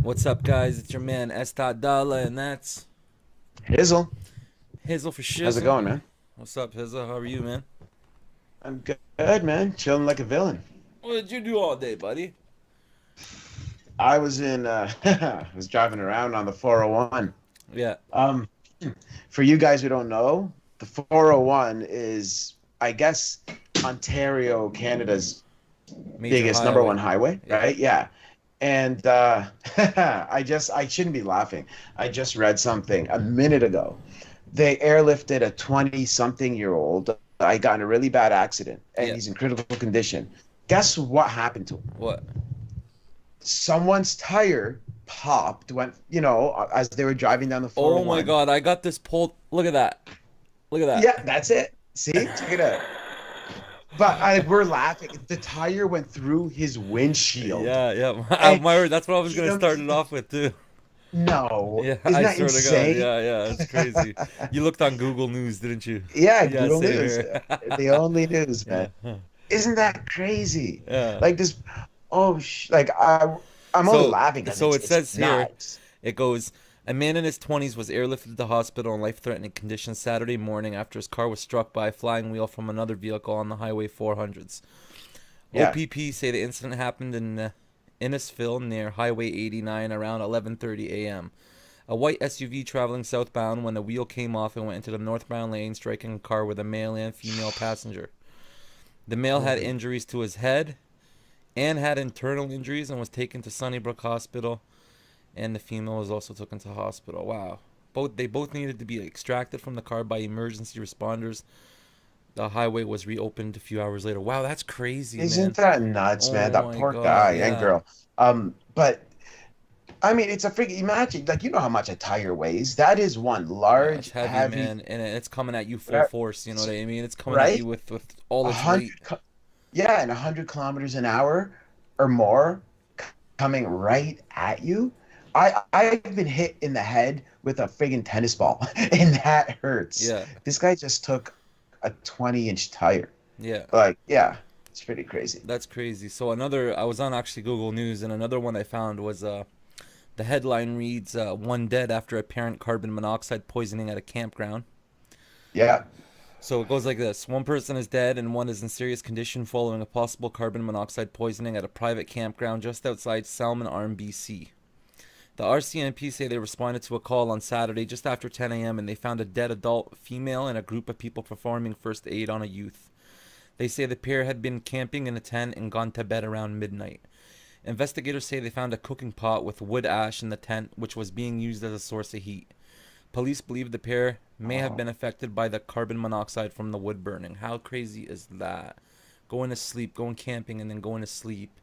What's up, guys? It's your man S.Dalla, and that's Hizzle, Hizzle for how's it Shizzle. going, man? What's up, Hizzle? How are you, man? I'm good, man. Chilling like a villain. What did you do all day, buddy? I was in I was driving around on the 401. Yeah, Um, for you guys who don't know, the 401 is, I guess, Ontario, Canada's major biggest number highway. one highway, Yeah. right? Yeah. And I shouldn't be laughing. I just read something a minute ago. They airlifted a 20-something-year-old. I got in a really bad accident and Yeah. he's in critical condition. Guess what happened to him? What? Someone's tire popped, as they were driving down the Oh my 401. God! I got this pulled. Look at that. Look at that. Yeah, that's it. See, check it out. But we're laughing. The tire went through his windshield. Yeah, yeah. And That's what I was you gonna know, start it off with too. no, Yeah, isn't I that swear to God. insane? Yeah, yeah. It's crazy. You looked on Google News, didn't you? Yeah, Yeah, Google same News. here. The only news, Yeah, man. Isn't that crazy? yeah. Like this, oh, like I'm only So, laughing because so it's it it's says here. nuts. It goes, a man in his 20s was airlifted to the hospital in life-threatening conditions Saturday morning after his car was struck by a flying wheel from another vehicle on the Highway 400s. Yeah. OPP say the incident happened in Innisfil near Highway 89 around 11:30 a.m. A white SUV traveling southbound when the wheel came off and went into the northbound lane, striking a car with a male and female passenger. The male had Holy. injuries to his head and had internal injuries and was taken to Sunnybrook Hospital, and the female was also taken to hospital. Wow. They both needed to be extracted from the car by emergency responders. The highway was reopened a few hours later. Wow, that's crazy, Isn't man. that nuts, man? Oh That my poor God, guy and yeah. girl. But I mean, it's a freaking imagine, like you know how much a tire weighs. That is one Yeah, it's large, heavy, heavy, man, and it's coming at you full force. You know what I mean? It's coming at right? you with all A its weight. hundred, yeah, and 100 kilometers an hour or more coming right at you. I've been hit in the head with a friggin' tennis ball, and that hurts. Yeah, This guy just took a 20-inch tire. yeah. Like, yeah, it's pretty crazy. That's crazy. So another, I was on actually Google News, and another one I found was the headline reads, "One dead after apparent carbon monoxide poisoning at a campground." Yeah. So it goes like this: one person is dead, and one is in serious condition following a possible carbon monoxide poisoning at a private campground just outside Salmon Arm, BC. The RCMP say they responded to a call on Saturday just after 10 a.m. and they found a dead adult female and a group of people performing first aid on a youth. They say the pair had been camping in a tent and gone to bed around midnight. Investigators say they found a cooking pot with wood ash in the tent, which was being used as a source of heat. Police believe the pair may have Oh. been affected by the carbon monoxide from the wood burning. How crazy is that? Going to sleep, going camping, and then going to sleep,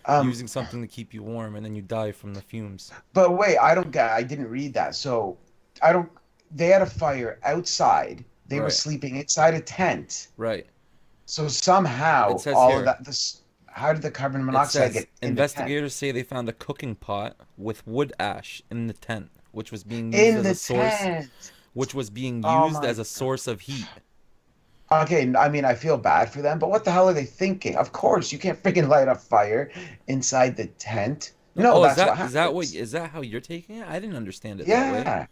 Um, using something to keep you warm, and then you die from the fumes. but wait, I didn't read that. So I don't, they had a fire outside. They were Right, sleeping inside a tent. right. So It somehow says all of here, this, how did the carbon it monoxide says get in the tent? investigators say they found a cooking pot with wood ash in the tent, which was being used In as a the source, tent. which was being Oh used my as a God. source of heat. Okay, I mean, I feel bad for them, but what the hell are they thinking? Of course, you can't freaking light a fire inside the tent. No, No, oh, that's what happens. is that how you're taking it? I didn't understand it that way. Yeah.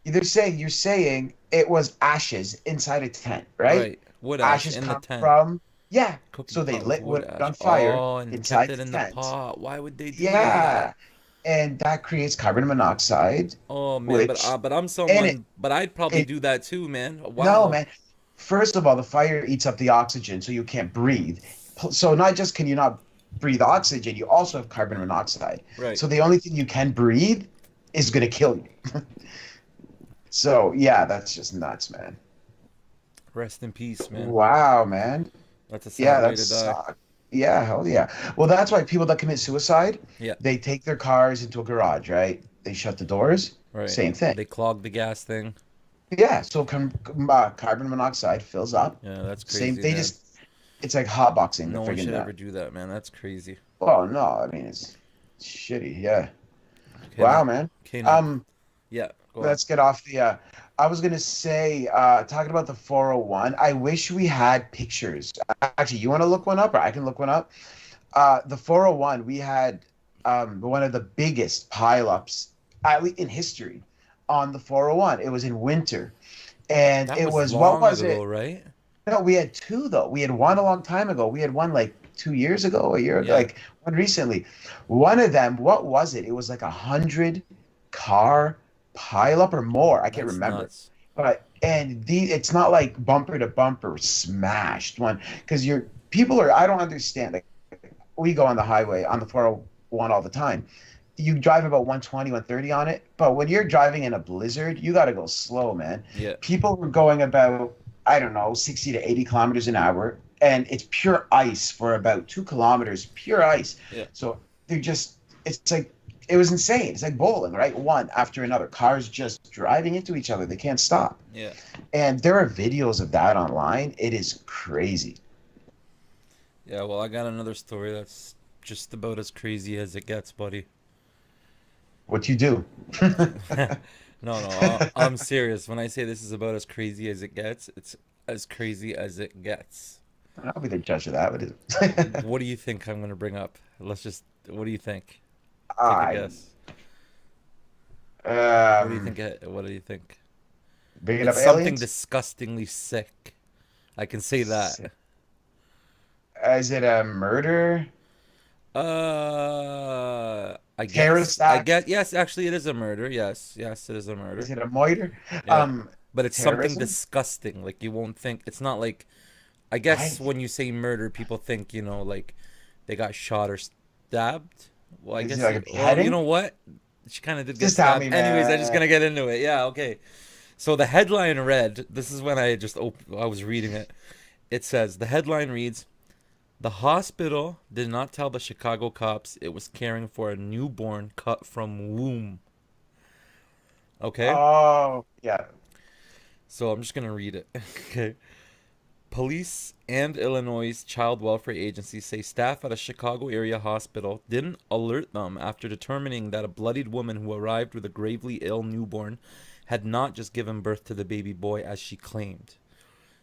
You're saying it was ashes inside a tent, right? Right, wood ash Ashes in the come tent, from, yeah. cooking So they pot with lit wood wood ash. on fire Oh, and kept inside it the in the tent. pot. Why would they do that? Yeah. And that creates carbon monoxide, Oh man, which, but I'm and it, someone, but I'd probably it, do that too, man. no, Wow. man. First of all, the fire eats up the oxygen, so you can't breathe. So not just can you not breathe oxygen, you also have carbon monoxide. Right. So the only thing you can breathe is going to kill you. So yeah, that's just nuts, man. Rest in peace, man. Wow, man. That's a sad Yeah, way that to die. sucks. Yeah, hell yeah. Well, that's why people that commit suicide, Yeah. they take their cars into a garage, right? They shut the doors. Right. Same thing. They clogged the gas thing. Yeah, so carbon monoxide fills up. Yeah, that's Same. crazy, They man. just, it's like hotboxing the No one friggin' should ever do that, man. That's crazy. Oh no, I mean it's shitty. Yeah. Okay, Wow, now. man. Okay, now. Um, Yeah, go on. let's get off the. I was gonna say, talking about the 401. I wish we had pictures. Actually, you want to look one up, or I can look one up. The 401, we had one of the biggest pileups, at least in history, on the 401. It was in winter, and That it was was, what long was ago, it? right? No, we had two though. We had one a long time ago. We had one like 2 years ago, a year ago, Yeah, like one recently. One of them, what was it? It was like 100 car pileup or more. I can't that's remember. nuts. But and it's not like bumper to bumper smashed one, because you're people are, I don't understand. Like, we go on the highway on the 401 all the time. You drive about 120, 130 on it, but when you're driving in a blizzard, you got to go slow, man. Yeah, People were going about, I don't know, 60 to 80 kilometers an hour, and it's pure ice for about 2 kilometers, pure ice. yeah, So they're just, it's like, it was insane. It's like bowling, right? One after another. Cars just driving into each other. They can't stop. yeah, And there are videos of that online. It is crazy. yeah. Well, I got another story that's just about as crazy as it gets, buddy. What you do? No, no, I'm serious. When I say this is about as crazy as it gets, it's as crazy as it gets. I'll be the judge of that. What is it? What do you think I'm gonna bring up? What do you think? Take a I guess. What do you um think? What do you think? bringing It's up something aliens. disgustingly sick. I can say that. Is it a murder? I guess. Terrorist act? Yes, actually, it is a murder. Yes, yes, it is a Is murder. it a moiter? Yeah, but it's something Terrorism? disgusting. Like you won't think. It's not like. I guess Right. when you say murder, people think like they got shot or stabbed. Well, I Is it guess. like a Well, you beheading? know what? She kind of did get Just tell me, stabbed. Anyways, I'm just man. gonna get into it. Yeah, okay. So the headline read. This is when I was reading it. It says the headline reads: The hospital did not tell the Chicago cops it was caring for a newborn cut from womb. Okay? Oh, yeah. So I'm just going to read it. Okay. Police and Illinois Child Welfare Agency say staff at a Chicago area hospital didn't alert them after determining that a bloodied woman who arrived with a gravely ill newborn had not just given birth to the baby boy as she claimed.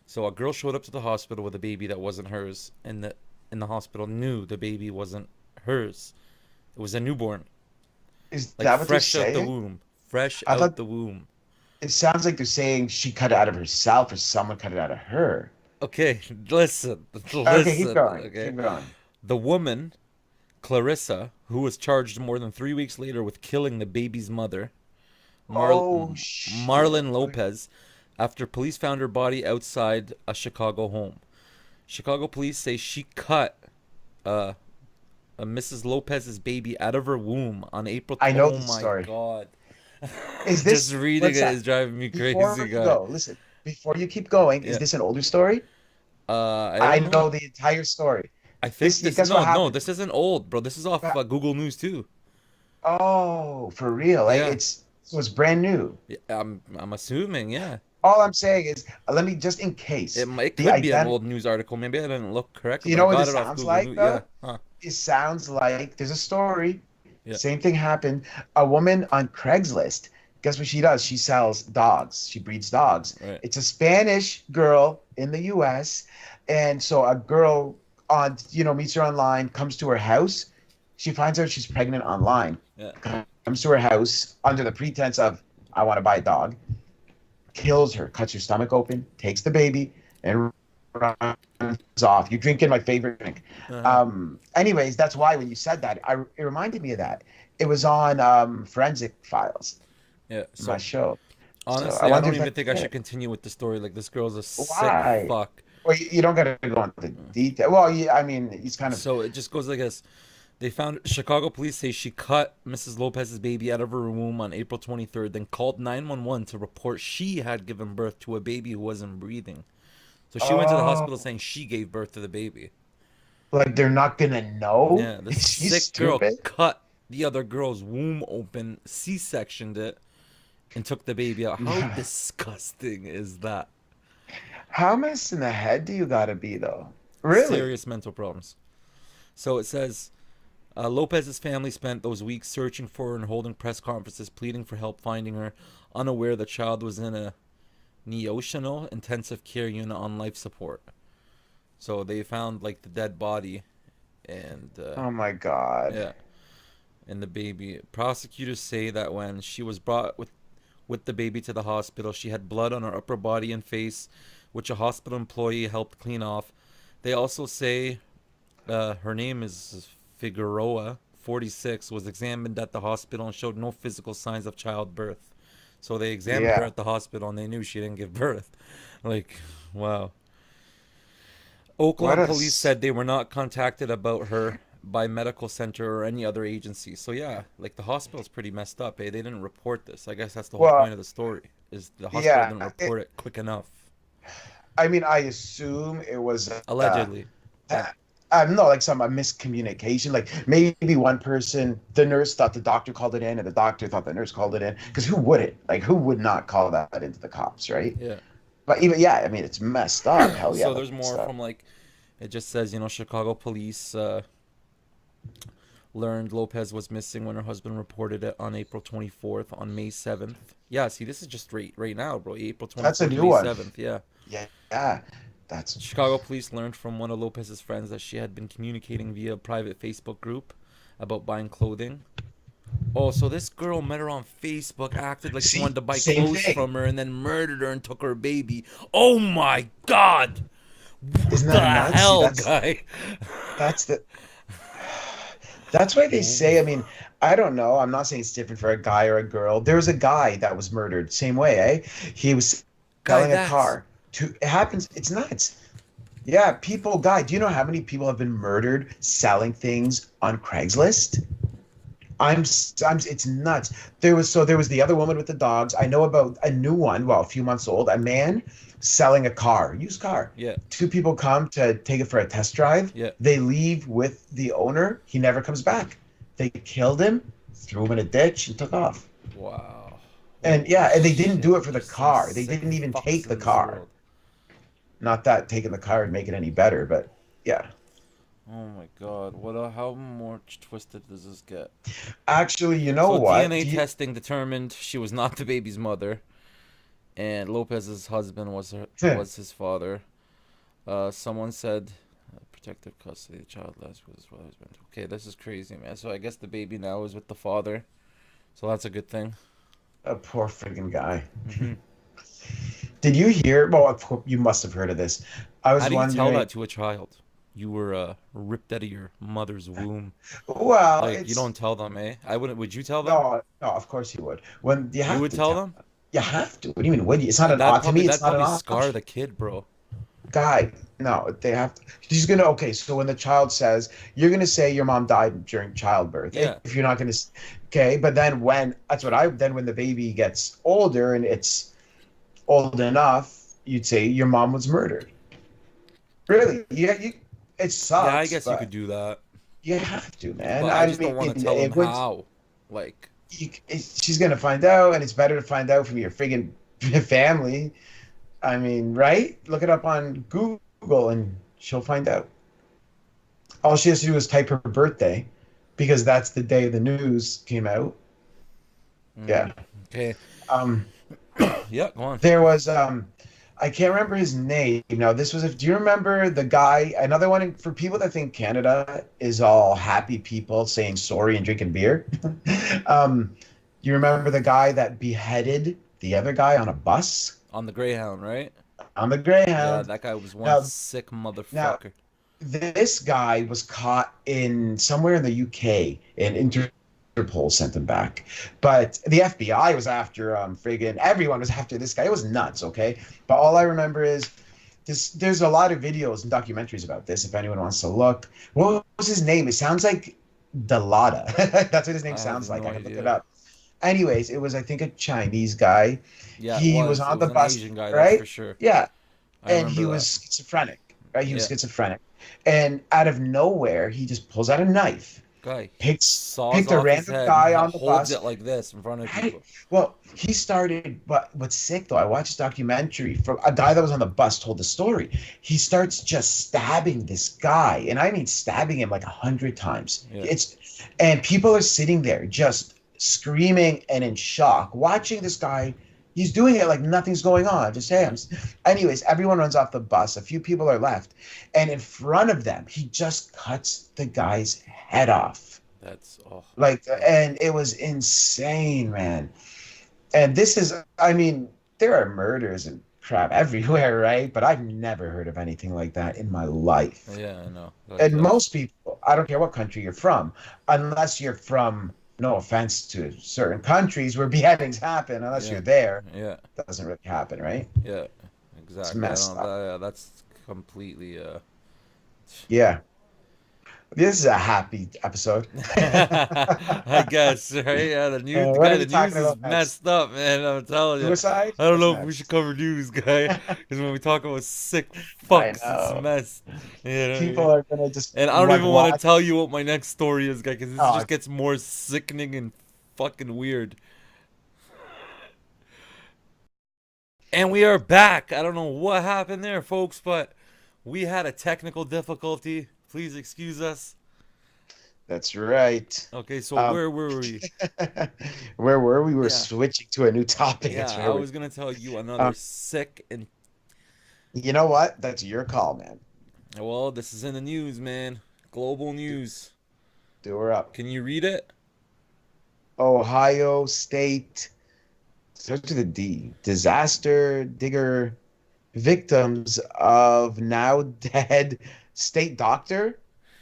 So a girl showed up to the hospital with a baby that wasn't hers, and the hospital knew the baby wasn't hers. It was a newborn, Is like that what they're fresh out the saying? womb, fresh I out thought the womb. it sounds like they're saying she cut it out of herself or someone cut it out of her. Okay, listen, Okay, keep listen. going. Okay, Keep going. the woman, Clarissa, who was charged more than 3 weeks later with killing the baby's mother, Mar- Oh shit. Marlon Okay. Lopez, after police found her body outside a Chicago home. Chicago police say she cut uh, Mrs. Lopez's baby out of her womb on April. I know Oh this my story. god! Is Just this reading what's it that? is driving me crazy, Before you guy. go, listen. Before you keep going, is Yeah. this an older story? I I don't know. know the entire story. I think This, this. guess what No, no, happened? this isn't old, bro. This is off Ba- Google News too. Oh, for real? Like Yeah. it's brand new. Yeah, I'm assuming. Yeah. All I'm saying is, let me just in case It the could be an ident. old news article. Maybe I didn't look correctly, You but I know what got it it off sounds Google like News. Yeah. though? Huh. It sounds like there's a story. Yeah. Same thing happened. A woman on Craigslist. Guess what she does? She sells dogs. She breeds dogs. Right. It's a Spanish girl in the U.S. And so a girl on, meets her online, comes to her house. She finds out she's pregnant online. Yeah. Comes to her house under the pretense of, I want to buy a dog. Kills her, cuts her stomach open, takes the baby, and runs off. You're drinking my favorite drink. Uh-huh. Anyways, that's why when you said that, it reminded me of that. It was on Forensic Files, Yeah. my So show. So I honestly, I wonder don't if even that's think I should it. continue with the story. Like this girl's a sick Why? fuck. Well, you don't got to go into detail. Well, I mean, he's kind of. So it just goes like this. They found Chicago police say she cut Mrs. Lopez's baby out of her womb on April 23rd, then called 911 to report she had given birth to a baby who wasn't breathing. So she went to the hospital Oh, saying she gave birth to the baby. like they're not gonna know? Yeah, this Is she sick girl stupid? cut the other girl's womb open, C-sectioned it, and took the baby out. How disgusting is that? How messed in the head do you gotta be though? Really? Serious mental problems. So it says Lopez's family spent those weeks searching for her and holding press conferences, pleading for help finding her, unaware the child was in a neonatal intensive care unit on life support. So they found like the dead body, and Oh my God. yeah. and the baby. Prosecutors say that when she was brought with the baby to the hospital, she had blood on her upper body and face, which a hospital employee helped clean off. They also say her name is Figueroa, 46, was examined at the hospital and showed no physical signs of childbirth. So they examined her Yeah. at the hospital and they knew she didn't give birth. Like, wow. What Oakland a police said they were not contacted about her by medical center or any other agency. So yeah, like the hospital's pretty messed up. They didn't report this. I guess that's the whole well, point of the story. Is the hospital yeah. didn't report it quick enough. I mean, I assume it was Allegedly. Yeah. uh, no, like some a miscommunication. Like maybe one person, the nurse thought the doctor called it in, and the doctor thought the nurse called it in. Because who wouldn't? Like, who would not call that into the cops, right? Yeah. But even yeah, I mean, it's messed up. Hell yeah, So that's there's messed more up. from like it just says, Chicago police learned Lopez was missing when her husband reported it on April 24th. On May 7th. Yeah, see, this is just right now, bro. April That's a 24th, new May one. 7th. Yeah. Yeah, yeah, that's Chicago police learned from one of Lopez's friends that she had been communicating via a private Facebook group about buying clothing. Oh, so this girl met her on Facebook, acted like she wanted see, to buy same clothes thing. from her, and then murdered her and took her baby. Oh my god! What Isn't the that nuts? See, hell, guy? that's the that's why they say. I mean, I don't know. I'm not saying it's different for a guy or a girl. There was a guy that was murdered. Same way, eh? He was Guy, selling a that's car. It happens. It's nuts. Yeah, people. Guy, do you know how many people have been murdered selling things on Craigslist? It's nuts. There was the other woman with the dogs. I know about a new one, well, a few months old, a man selling a car, used car. yeah, Two people come to take it for a test drive. yeah. They leave with the owner. He never comes back. They killed him, threw him in a ditch, and took off. Wow. And Holy yeah, and they didn't shit. do it for the There's some car. They sick didn't even fucks take the in this car. world. Not that taking the car would make it any better, but yeah. Oh my god. How more twisted does this get? Actually, you know So what? DNA testing determined she was not the baby's mother, and Lopez's husband was his father. Someone said protective custody of the child last with his husband. Okay, this is crazy, man. So I guess the baby now is with the father. So that's a good thing. A poor friggin' guy. Hmm. Did you hear? Well, of course, you must have heard of this. I How was do you tell wondering. that to a child? You were ripped out of your mother's womb. Well, Like you it's don't tell them, eh? I wouldn't. Would you tell them? no, no. Of course you would. When you You have would to tell tell, them? you have to. What do you mean? Would you? It's not an That to probably me. It's that not an probably scar option. the kid, bro. Guy, no, they have to. She's gonna. Okay, so when the child says, you're gonna say your mom died during childbirth. Yeah. If you're not gonna, okay. But then when that's what I then when the baby gets older and it's old enough, you'd say your mom was murdered. Really? Yeah. It Yeah, I sucks, guess you but could do that, you have to, man. but I I just mean, don't want to tell them it would. how. Like, She's gonna find out, and it's better to find out from your friggin' family. I mean, right? Look it up on Google, and she'll find out. All she has to do is type her birthday, because that's the day the news came out. mm, Yeah. okay, Um, yeah, go on. there was I can't remember his name. Now, this was. Do you remember the guy? Another one for people that think Canada is all happy people saying sorry and drinking beer. um, you remember the guy that beheaded the other guy on a bus On the Greyhound, right? on the Yeah, Greyhound? that guy was one Now, sick now motherfucker. this guy was caught in somewhere in the UK, and Interpol sent him back. But the FBI was after friggin' everyone was after this guy. It was nuts, okay? But all I remember is this. There's a lot of videos and documentaries about this. If anyone wants to look, what was his name? It sounds like Delata. That's what his name I have sounds like. no I can look it idea. up. Anyways, it was I think a Chinese guy. Yeah, it He was was. It on the was an bus, Asian guy, that's for right? sure. Yeah, I and he remember was that. schizophrenic, right? He was Yeah, schizophrenic, and out of nowhere, he just pulls out a knife, guy picks saws picked a off his random head and guy on the holds bus. it like this in front of Right? people. Well, he started, but what's sick though, I watched this documentary from a guy that was on the bus told the story. He starts just stabbing this guy, and I mean stabbing him like 100 times. Yeah, And people are sitting there just screaming and in shock, watching this guy. He's doing it like nothing's going on. Just hey, anyways, everyone runs off the bus. A few people are left, and in front of them, he just cuts the guy's head off. That's oh Like, fuck. and it was insane, man. And this is, I mean, there are murders and crap everywhere, right? But I've never heard of anything like that in my life. Yeah, I know. Like And that's most people, I don't care what country you're from, unless you're from, no offense to certain countries where beheadings happen, unless yeah, you're there, yeah, it doesn't really happen, right? yeah. It's Exactly. I messed don't. up. Yeah, that's completely. Yeah. This is a happy episode. I guess, right? Yeah, the news, What are the we news talking is about next? messed up, man. I'm telling you. Suicide? I don't What's know if we should next? cover news, guy, because when we talk about sick I fucks, it's know. messed. You know what I People mean? are gonna just And I don't like even want to watch. tell you what my next story is, guy, because this Oh, just gets more sickening and fucking weird. And we are back. I don't know what happened there, folks, but we had a technical difficulty. Please excuse us. that's right. Okay, so Um, where were we? where were we? Were Yeah. switching to a new topic. Yeah, That's I where we. was gonna tell you another Um, sick and you know what? That's your call, man. well, this is in the news, man. Global Do, news. do her up. Can you read it? Ohio State. Starts with a D. Disaster digger victims of now dead state doctor.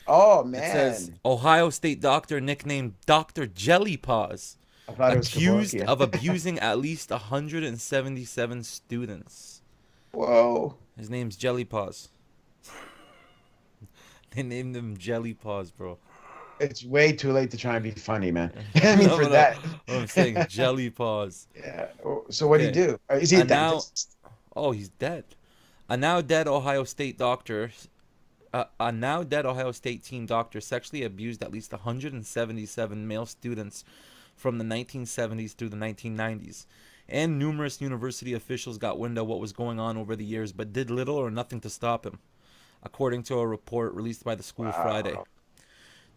Oh It says man, Ohio State doctor nicknamed Dr. Jelly Paws I thought it was accused Kevorkian. of abusing at least 177 students. Whoa. His name's Jelly Paws. They named him Jelly Paws, bro. It's way too late to try and be funny, man. I mean, No, for but no. that. What I'm saying, Jelly Paws. Yeah. So what do you Okay. do? Is he a And now, dentist? oh, he's dead. A now dead Ohio State doctor a now dead Ohio State teen doctor sexually abused at least 177 male students from the 1970s through the 1990s. And numerous university officials got wind of what was going on over the years, but did little or nothing to stop him, according to a report released by the school Friday. Wow.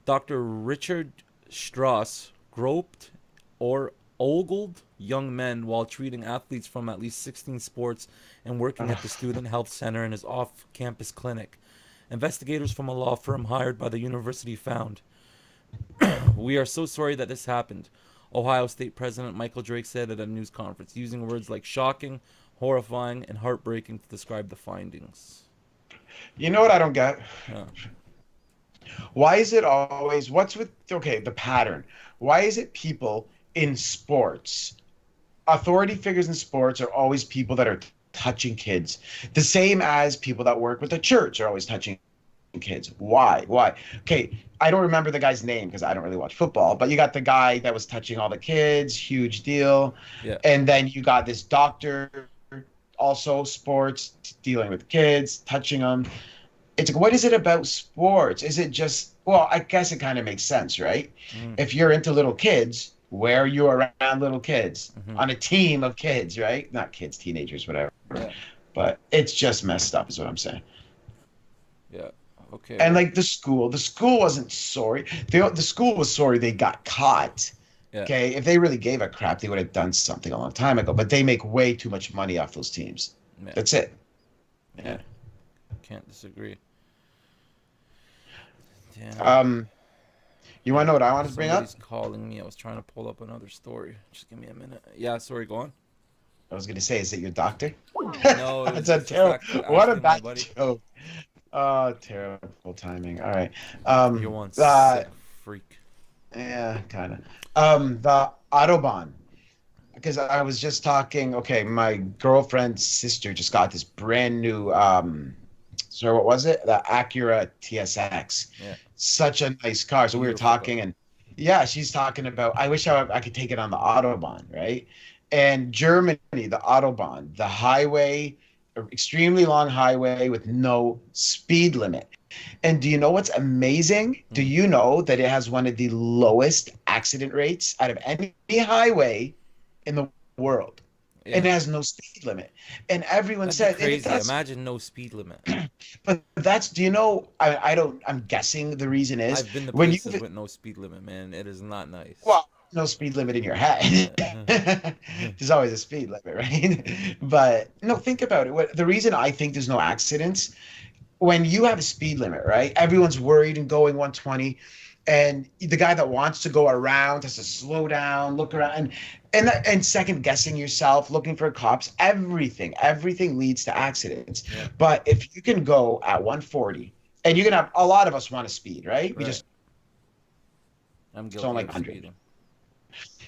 Dr. Richard Strauss groped or ogled young men while treating athletes from at least 16 sports and working at the Ugh. Student Health Center in his off campus clinic. Investigators from a law firm hired by the university found, "We are so sorry that this happened," Ohio State President Michael Drake said at a news conference, using words like shocking, horrifying, and heartbreaking to describe the findings. You know what I don't get? Yeah. Why is it always, what's with, okay, the pattern? Why is it people in sports, authority figures in sports are always people that are touching kids, the same as people that work with the church are always touching kids. Why? Why? Okay, I don't remember the guy's name because I don't really watch football, but you got the guy that was touching all the kids, huge deal. Yeah. And then you got this doctor, also sports, dealing with kids, touching them. It's like, what is it about sports? Is it just, well, I guess it kind of makes sense, right? Mm-hmm. If you're into little kids, where are you around little kids Mm-hmm. on a team of kids, right? Not kids, teenagers, whatever. Yeah. But it's just messed up, is what I'm saying. Yeah. Okay. And Well. like the school wasn't sorry. The school was sorry they got caught. Yeah. Okay, if they really gave a crap, they would have done something a long time ago. But they make way too much money off those teams. Yeah. That's it. Yeah. Yeah. Can't disagree. Damn. Um, you want to know what I wanted to bring up? Somebody's calling me. I was trying to pull up another story. Just give me a minute. Yeah. Sorry. Go on. I was gonna say, is it your doctor? No, It's a it's just terrible. What a asking my bad buddy. joke. Oh, terrible timing. All right. You're one Uh, sick freak. yeah, kind of. The Autobahn. Because I was just talking. Okay, my girlfriend's sister just got this brand new. Sorry, what was it? The Acura TSX. Yeah. Such a nice car. So we were Beautiful car. talking, and yeah, she's talking about. I wish I could take it on the Autobahn, right? And Germany, the Autobahn, the highway, extremely long highway with no speed limit. And do you know what's amazing? Do Mm. you know that it has one of the lowest accident rates out of any highway in the world? And Yeah. it has no speed limit. And everyone That'd be said, and it crazy. does, Imagine no speed limit. but that's, do you know, I don't, I'm guessing the reason is I've been to when you, places with no speed limit, man. It is not nice. well, no speed limit in your head. Yeah. There's always a speed limit, right? But no, think about it. The reason I think there's no accidents, when you have a speed limit, right? Everyone's worried and going 120. and the guy that wants to go around has to slow down, look around, and second guessing yourself, looking for cops. Everything leads to accidents. Yeah. But if you can go at 140, and you can have a lot of us want to speed, right? We Right. just I'm don't guilty like of 100. speeding.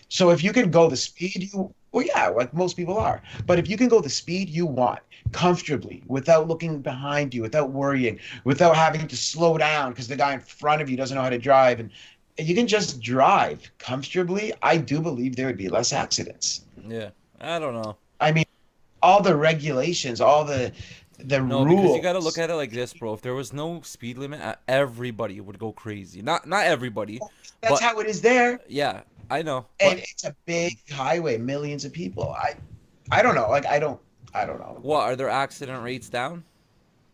So if you can go the speed you, well, yeah, like most people are. But if you can go the speed you want comfortably without looking behind you, without worrying, without having to slow down because the guy in front of you doesn't know how to drive, and you can just drive comfortably, I do believe there would be less accidents. Yeah. I don't know. I mean, all the regulations, all the No, because you got to look rules. at it like this, bro. If there was no speed limit, everybody would go crazy. Not everybody, That's but how it is there, yeah, I know. and But it's a big highway, millions of people. I don't know. Like I don't know. what are their accident rates down?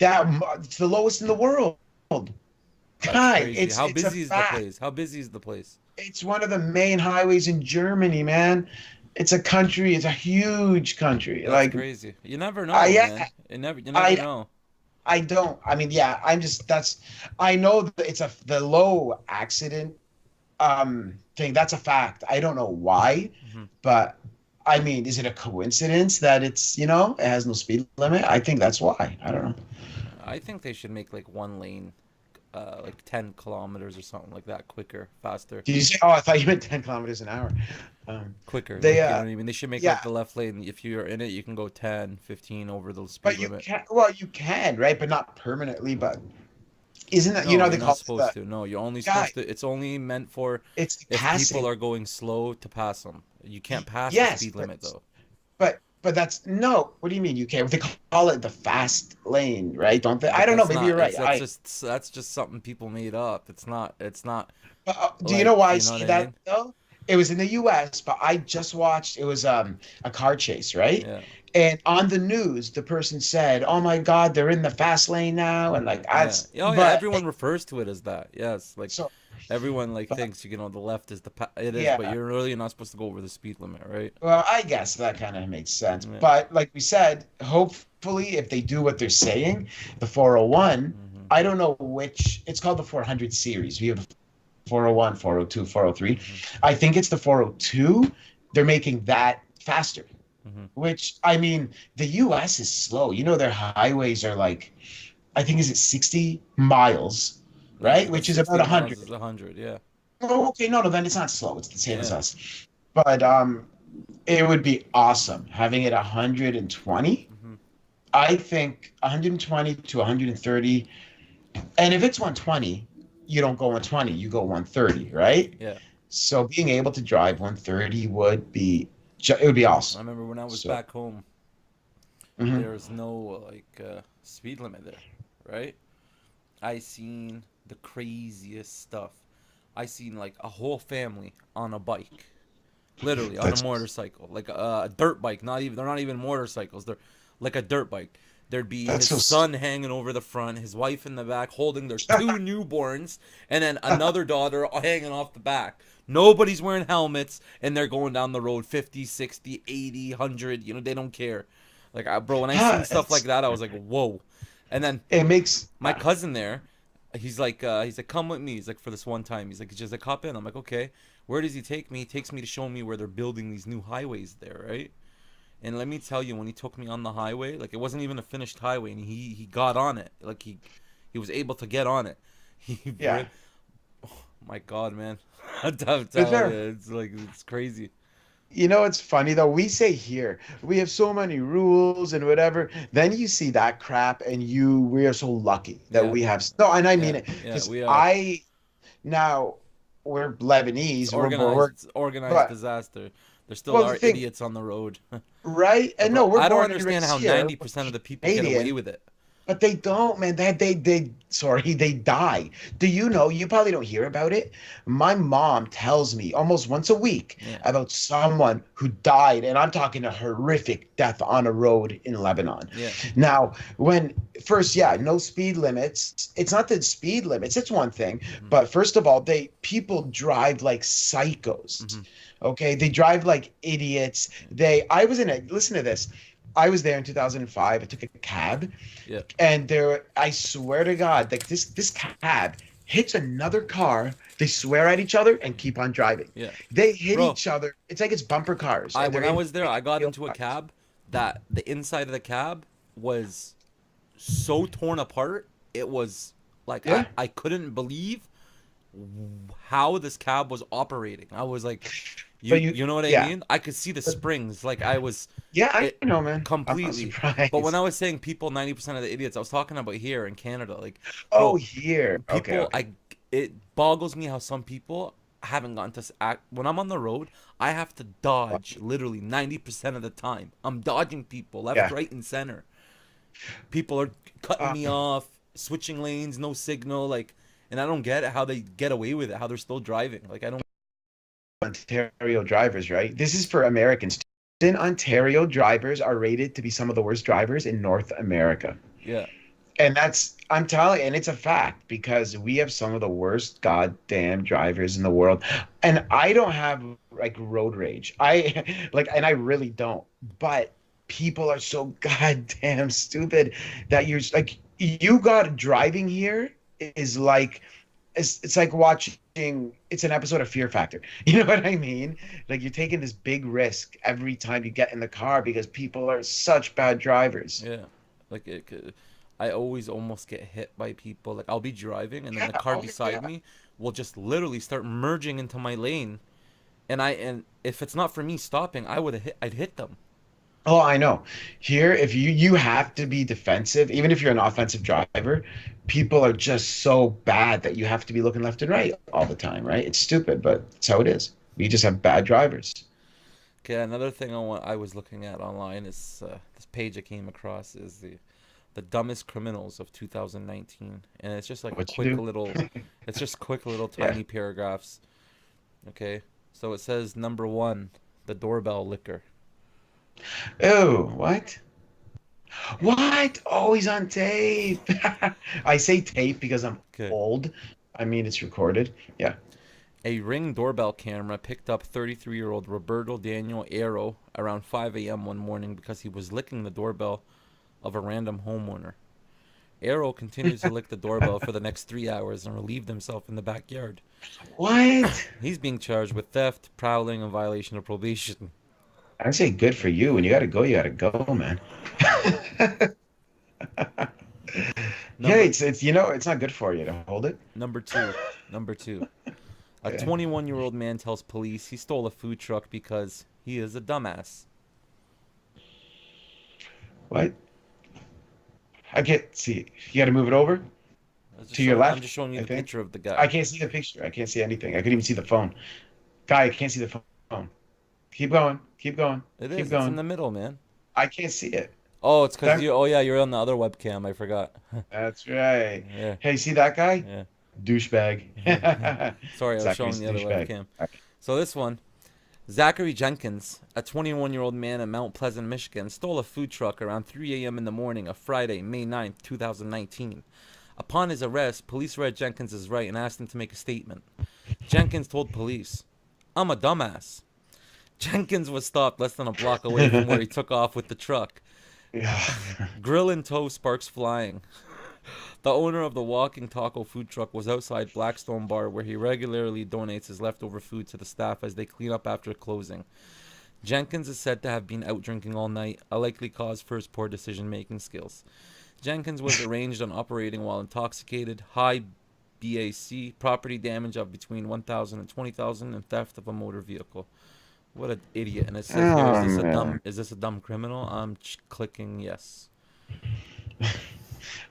It's the lowest in the world. That's Guy, crazy. it's How it's a busy is the fact. place? How busy is the place? It's one of the main highways in Germany, man. It's a country. It's a huge country. That's Like crazy. You never know, I though, yeah, man. You never I know. I don't. I mean, yeah. I'm just that's. I know that it's the low accident thing. That's a fact. I don't know why, Hmm. but I mean, is it a coincidence that it has no speed limit? I think that's why. I don't know. I think they should make like one lane, like 10 kilometers or something like that, quicker, faster, Did you say? Oh, I thought you meant 10 kilometers an hour. quicker. They Like, you know what I mean? They should make yeah. like the left lane. If you're in it, you can go 10, 15 over the speed But you limit. can, well, you can, right? But not permanently. But isn't that, No, they you're not call it supposed the to. No, you're only guy? supposed to. It's only meant for It's the if people passing. are going slow to pass them. You can't pass the Yes, speed limit though. but that's no. What do you mean you can't? They call it the fast lane, right? Don't they? I But don't know. that's Maybe not. you're right. That's just something people made up. It's not. It's not Do you know like why I you know what say I that mean? though? It was in the U.S., but I just watched. It was a car chase, right? Yeah, And on the news, the person said, "Oh my God, they're in the fast lane now," and like yeah. that's. Oh yeah. But Everyone refers to it as that. Yes, like so, everyone like but thinks the left is it is, but yeah. you're really not supposed to go over the speed limit, right? Well, I guess that kind of makes sense. Yeah. But like we said, hopefully, if they do what they're saying, the 401, Hmm. I don't know which, it's called the 400 series. We have the 401, 402, 403. Hmm. I think it's the 402. They're making that faster, Hmm. which, I mean, the US is slow. Their highways are like, I think, is it 60 miles, Yeah, right? Which is about 60 miles 100. is 100. Yeah, Oh, okay, no, then it's not slow. It's the same as yeah. us. But it would be awesome having it 120. Hmm. I think 120 to 130. And if it's 120, you don't go 120, you go 130, right? Yeah. So being able to drive 130 it would be I awesome. remember when I was So, back home, mhm. there was no like speed limit there, right? I seen the craziest stuff. I seen like a whole family on a bike, literally on a That's motorcycle, like a dirt bike. Not even they're not even motorcycles. They're like a dirt bike. There'd be that's his so son hanging over the front, his wife in the back holding their two newborns, and then another daughter hanging off the back. Nobody's wearing helmets, and they're going down the road 50, 60, 80, 100. They don't care. Like, bro, when I seen yeah, stuff like that, I was like, whoa. And then it makes my cousin there, he's like, come with me. He's like, for this one time, he's like, just like hop in. I'm like, okay. Where does he take me? He takes me to show me where they're building these new highways there, right? And let me tell you, when he took me on the highway, like it wasn't even a finished highway, and he got on it, like he was able to get on it. He, yeah. oh my God, man, I'm telling Is you, it's like it's crazy. it's funny though. We say here we have so many rules and whatever. Then you see that crap, and we are so lucky that Yeah, we have. No, and I mean yeah, it yeah. because We are. I now we're It's Lebanese. organized. We're It's organized but disaster. There still well the are thing, idiots on the road. right? And no, Bro, we're I don't born and understand raised how here. 90% of the people get away Canadian. with it. But they don't, man. They sorry, they die. Do you know? You probably don't hear about it. My mom tells me almost once a week Yeah, about someone who died, and I'm talking a horrific death on a road in Lebanon. yeah. Now, when first, yeah, no speed limits. It's not the speed limits, it's one thing. Hmm. But first of all, people drive like psychos. Hmm. Okay, they drive like idiots. I was in a listen to this. I was there in 2005. I took a cab Yeah. and I swear to God, like this cab hits another car. They swear at each other and keep on driving. Yeah, They hit bro. each other. It's like it's bumper cars, I and when they're I in was there, I got real into a cars. cab that the inside of the cab was so torn apart. It was like I Yeah, I couldn't believe how this cab was operating. I was like, but you know what I yeah, mean? I could see the but springs. Like I was yeah, I it know, man. I'm not completely. But when surprised. I was saying people 90% of the idiots, I was talking about here in Canada. Like, Oh, bro, here. Okay, people okay. I it boggles me how some people haven't gotten to act when I'm on the road. I have to dodge literally 90% of the time. I'm dodging people left, Yeah. right, and center. People are cutting Uh, me off, switching lanes, no signal, like, and I don't get it how they get away with it, how they're still driving. Like I don't. Ontario drivers, right? This is for Americans. In Ontario, drivers are rated to be some of the worst drivers in North America. Yeah. And that's, I'm telling you, and it's a fact because we have some of the worst goddamn drivers in the world. And I don't have like road rage. I like, and I really don't. But people are so goddamn stupid that you're like, you got driving here is like, it's like watching, it's an episode of Fear Factor. You know what I mean? Like you're taking this big risk every time you get in the car because people are such bad drivers. Yeah, like I always almost get hit by people. Like I'll be driving, and then Yeah, the car oh beside yeah. me will just literally start merging into my lane, and if it's not for me stopping, I'd hit them. Oh, I know. Here, if you have to be defensive, even if you're an offensive driver, people are just so bad that you have to be looking left and right all the time, right? It's stupid, but it's how it is. We just have bad drivers. Okay, another thing I was looking at online is this page I came across is the dumbest criminals of 2019, and it's just like What you it's just quick little do? Yeah. tiny paragraphs. Okay, so it says number one, the doorbell licker. Oh, what? What? Always on tape. I say tape because I'm Okay. old. I mean, it's recorded. Yeah. A Ring doorbell camera picked up 33-year-old Roberto Daniel Arrow around 5 a.m. one morning because he was licking the doorbell of a random homeowner. Arrow continued to lick the doorbell for the next 3 hours and relieved himself in the backyard. What? He's being charged with theft, prowling, and violation of probation. I say good for you. When you gotta go, man. Yeah, Number it's it's not good for you to hold it. number two, number two. A Yeah. 21-year-old man tells police he stole a food truck because he is a dumbass. What? I can't see. You gotta move it over to your I'm left, just showing you I the think. picture of the I guy. can't see the picture. I can't see anything. I couldn't even see the phone. Guy, I can't see the phone. Keep going. Keep going. It Keep is. It's in going. the middle, man. I can't see it. Oh, it's because That, you. Oh yeah, you're on the other webcam. I forgot. that's right. Yeah, Hey, see that guy? yeah. Douchebag. Sorry, I was showing Zachary's the other douchebag. webcam. So this one, Zachary Jenkins, a 21-year-old man in Mount Pleasant, Michigan, stole a food truck around 3 a.m. in the morning of Friday, May 9th, 2019. Upon his arrest, police read Jenkins' right and asked him to make a statement. Jenkins told police, "I'm a dumbass." Jenkins was stopped less than a block away from where he took off with the truck. Yeah. Grill in tow, sparks flying. The owner of the walking taco food truck was outside Blackstone Bar, where he regularly donates his leftover food to the staff as they clean up after closing. Jenkins is said to have been out drinking all night, a likely cause for his poor decision-making skills. Jenkins was arraigned on operating while intoxicated, high BAC, property damage of between 1,000 and 20,000, and theft of a motor vehicle. What an idiot! And it says here, Oh man. is this a dumb criminal? I'm clicking yes.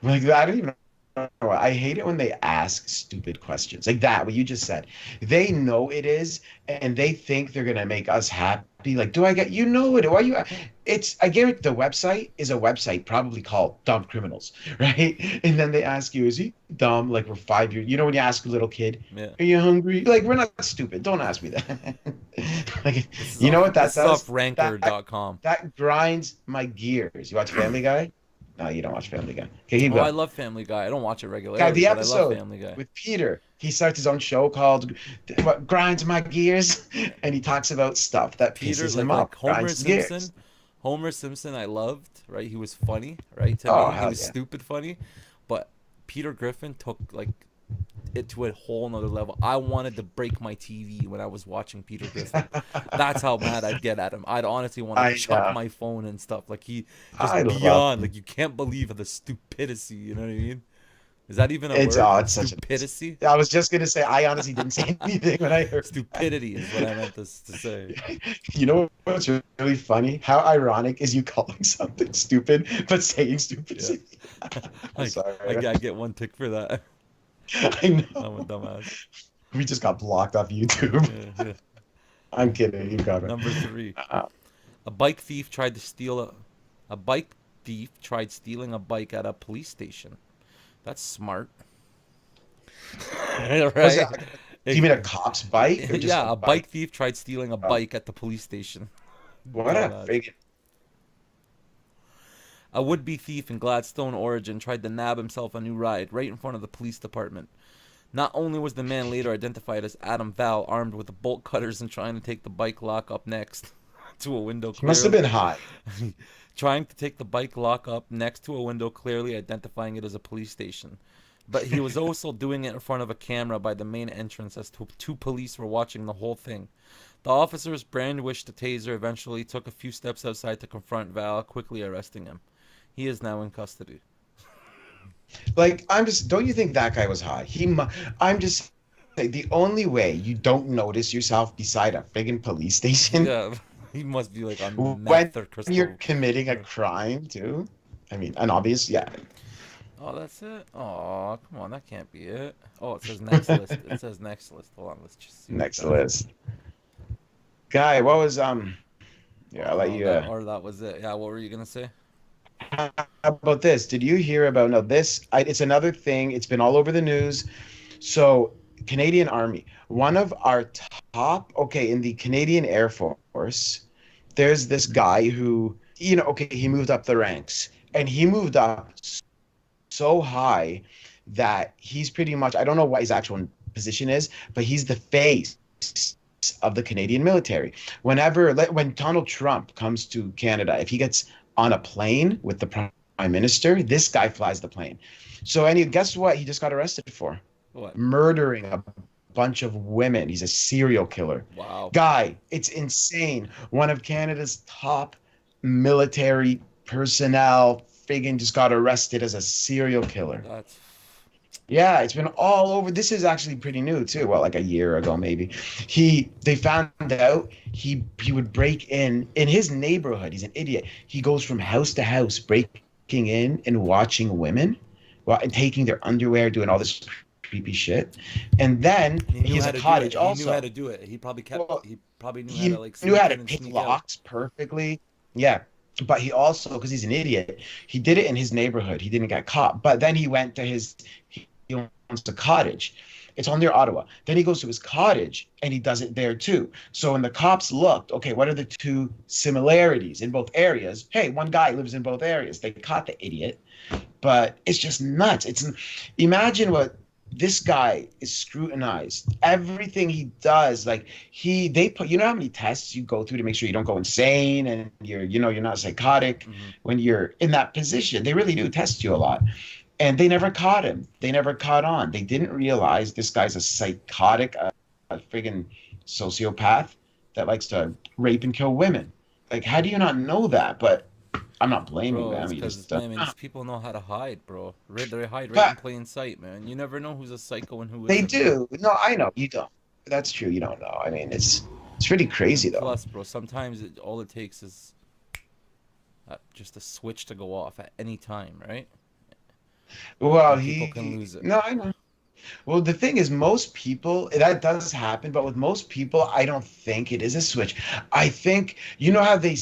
Like I don't even know. I hate it when they ask stupid questions like that, what you just said. They know it is, and they think they're gonna make us happy. Like, do I get you know it? Why you? It's I guarantee the website is a website probably called Dumb Criminals, right? And then they ask you, is he dumb? Like we're 5 years. You know when you ask a little kid, Yeah. are you hungry? Like we're not stupid. Don't ask me that. Like This is you know off what that this is off does? That ranker.com. that grinds my gears. You watch Family Guy? No, you don't watch Family Guy. Okay, keep Oh, I going. love Family Guy. I don't watch it God, regularly, the but I love episode Family Guy. with Peter, he starts his own show called what grinds my gears, and he talks about stuff that Peter, pisses him off, Homer grinds his gears. Simpson. Homer Simpson I loved, right? He was funny, right? To Oh me, he hell was yeah. stupid funny, but Peter Griffin took like it to a whole nother level. I wanted to break my TV when I was watching Peter Griffin. That's how mad I'd get at him. I'd honestly want to I chuck know. my phone and stuff. Like he I just love beyond. him. Like you can't believe the stupidity. You know what I mean? Is that even a It's word? oh, it's such a. Stupidity. I was just gonna say. I honestly didn't say anything when I heard that. Stupidity is what I meant to say. You know what's really funny? How ironic is you calling something stupid but saying Yeah. stupidity? I'm Like I sorry. gotta get one tick for that. I I'm a know. dumbass. We just got blocked off YouTube. Yeah, yeah. I'm kidding. You got it. Number three. Uh, A bike thief tried to steal a bike thief tried stealing a bike at a police station. That's smart. was it? Right? Do you mean a cop's bike or just a Yeah, a bike? bike thief tried stealing a Oh, bike at the police station. what a Dumbass. friggin' A would-be thief in Gladstone, Oregon tried to nab himself a new ride right in front of the police department. Not only was the man later identified as Adam Val, armed with bolt cutters and trying to take the bike lock up next to a window He must have clearly been hot. trying to take the bike lock up next to a window, clearly identifying it as a police station. But he was also doing it in front of a camera by the main entrance as two police were watching the whole thing. The officers brandished the taser, eventually took a few steps outside to confront Val, quickly arresting him. He is now in custody. Like, I'm just, don't you think that guy was hot? I'm just saying, the only way you don't notice yourself beside a friggin' police station Yeah, he must be like on when meth or you're crystal. committing a crime, too. I mean, an obvious, yeah. Oh, that's it? Oh, come on, that can't be it. Oh, it says next list. It says next list. Hold on, let's just see what Next that. list. Guy, what was, yeah, Oh I'll let no, you, that was it. Yeah, what were you gonna say? how about this? Did you hear about, no, it's another thing. It's been all over the news. So, Canadian Army, one of our top, okay, in the Canadian Air Force, there's this guy who, okay, he moved up the ranks and he moved up so high that he's pretty much, I don't know what his actual position is, but he's the face of the Canadian military. When Donald Trump comes to Canada, if he gets on a plane with the prime minister, this guy flies the plane. So, guess what? He just got arrested for What? murdering a bunch of women. He's a serial killer. Wow. Guy, it's insane. One of Canada's top military personnel friggin' just got arrested as a serial killer. That's Yeah, it's been all over. This is actually pretty new too. Well, like a year ago maybe. They found out he would break in his neighborhood. He's an idiot. He goes from house to house breaking in and watching women, well, and taking their underwear, doing all this creepy shit. And then he he knew has how a to do it. cottage He knew how also. to do it. He probably kept. Well, He probably knew how to he like knew how sneak to in and pick sneak out. locks perfectly. Yeah. But he also, because he's an idiot, he did it in his neighborhood. He didn't get caught. But then he went to he owns a cottage. It's on near Ottawa. Then he goes to his cottage and he does it there too. So when the cops looked, okay, what are the two similarities in both areas? Hey, one guy lives in both areas. They caught the idiot. But it's just nuts. Imagine what this guy is scrutinized. Everything he does, like they put, how many tests you go through to make sure you don't go insane and you're not psychotic Hmm. when you're in that position. They really do test you a lot. And they never caught him. They never caught on. They didn't realize this guy's a psychotic, a friggin' sociopath that likes to rape and kill women. Like, how do you not know that? But I'm not blaming Bro, them. it's You because just, man, these people know how to hide, bro. They hide right in but plain sight, man. You never know who's a psycho and who they isn't, man. do. No, I know you don't. That's true. You don't know. I mean, it's pretty crazy And though. plus, bro, sometimes all it takes is just a switch to go off at any time, right? Well, And people can lose it. no, I know. Well, the thing is, most people, that does happen, but with most people, I don't think it is a switch. I think, how they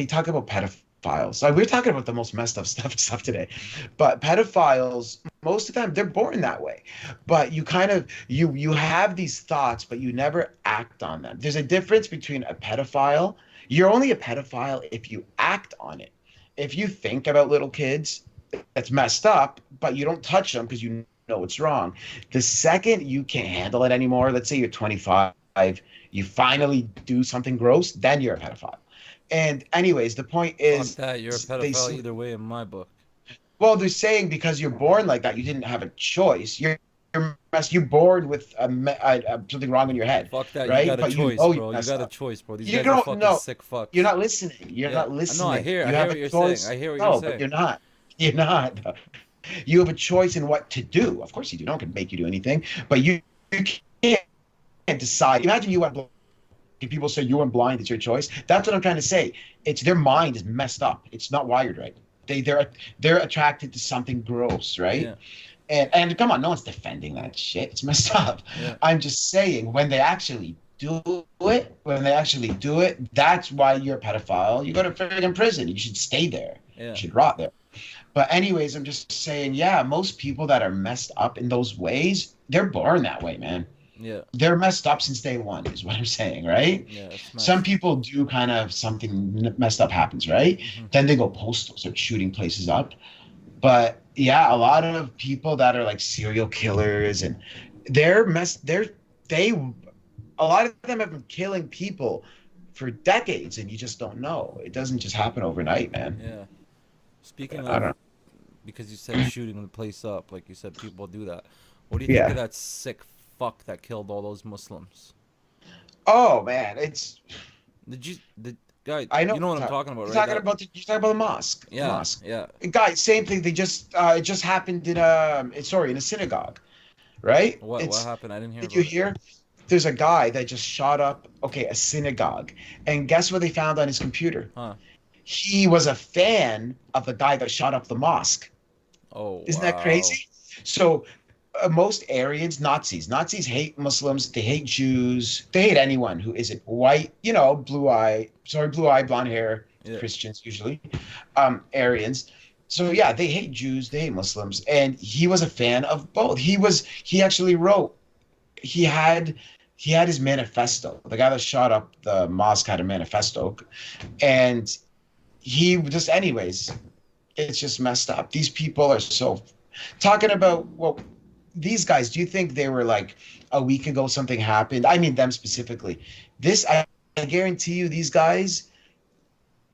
talk about pedophiles. Like, we're talking about the most messed up stuff today. But pedophiles, most of them, they're born that way. But you kind of, you have these thoughts, but you never act on them. There's a difference between a pedophile. You're only a pedophile if you act on it. If you think about little kids, that's messed up, but you don't touch them because you know it's wrong. The second you can't handle it anymore, let's say you're 25, you finally do something gross, then you're a pedophile. And anyways, the point Fuck is that. You're a they pedophile either way in my book. well, they're saying because you're born like that, you didn't have a choice. You're you're bored with something wrong in your head, Fuck that. You right? got a But you choice, know you bro. You messed got a up. choice, bro. These You guys are don't fucking know. sick You're fucks. not listening. You're Yeah. not No, I listening. hear. I You hear have what a you're saying. choice. I hear what you're No, but saying. you're not. You're not. You have a choice in what to do. Of course you do. No one can make you do anything, but you can't decide. Imagine you went blind. People say you went blind. It's your choice. That's what I'm trying to say. It's their mind is messed up. It's not wired right. They're attracted to something gross, right? Yeah. And come on, no one's defending that shit. It's messed up. Yeah. I'm just saying when they actually do it, that's why you're a pedophile. You go to friggin' prison. You should stay there. You Yeah. should rot there. But anyways, I'm just saying, yeah, most people that are messed up in those ways, they're born that way, man. Yeah. They're messed up since day one, is what I'm saying, right? Yeah. It's Some messed. people do kind of something messed up happens, right? Hmm. Then they go postal, start shooting places up. But yeah, a lot of people that are like serial killers and they're mess they a lot of them have been killing people for decades and you just don't know. It doesn't just happen overnight, man. Yeah. Speaking I of, don't because you said shooting the place up, like you said, people do that. What do you think of Yeah. that sick fuck that killed all those Muslims? Oh man, it's The guy? I know You know what I'm talking about, you're right? talking That. about you're talking about the mosque. The Yeah. mosque. Yeah. Guys, same thing. They just it just happened in sorry, in a synagogue, right? What It's happened? I didn't hear Did you about it. hear? There's a guy that just shot up, okay, a synagogue. And guess what they found on his computer? Huh? He was a fan of the guy that shot up the mosque. Oh Isn't that wow. crazy? So, most Aryans, Nazis hate Muslims, they hate Jews, they hate anyone who isn't white, blue eye, blonde hair, Yeah. Christians usually, Aryans. So yeah, they hate Jews, they hate Muslims, and he was a fan of both. He actually wrote he had he had his manifesto. The guy that shot up the mosque had a manifesto, and he just, anyways, it's just messed up. These people are so talking about these guys. Do you think they were like a week ago something happened? I mean them specifically. I guarantee you, these guys.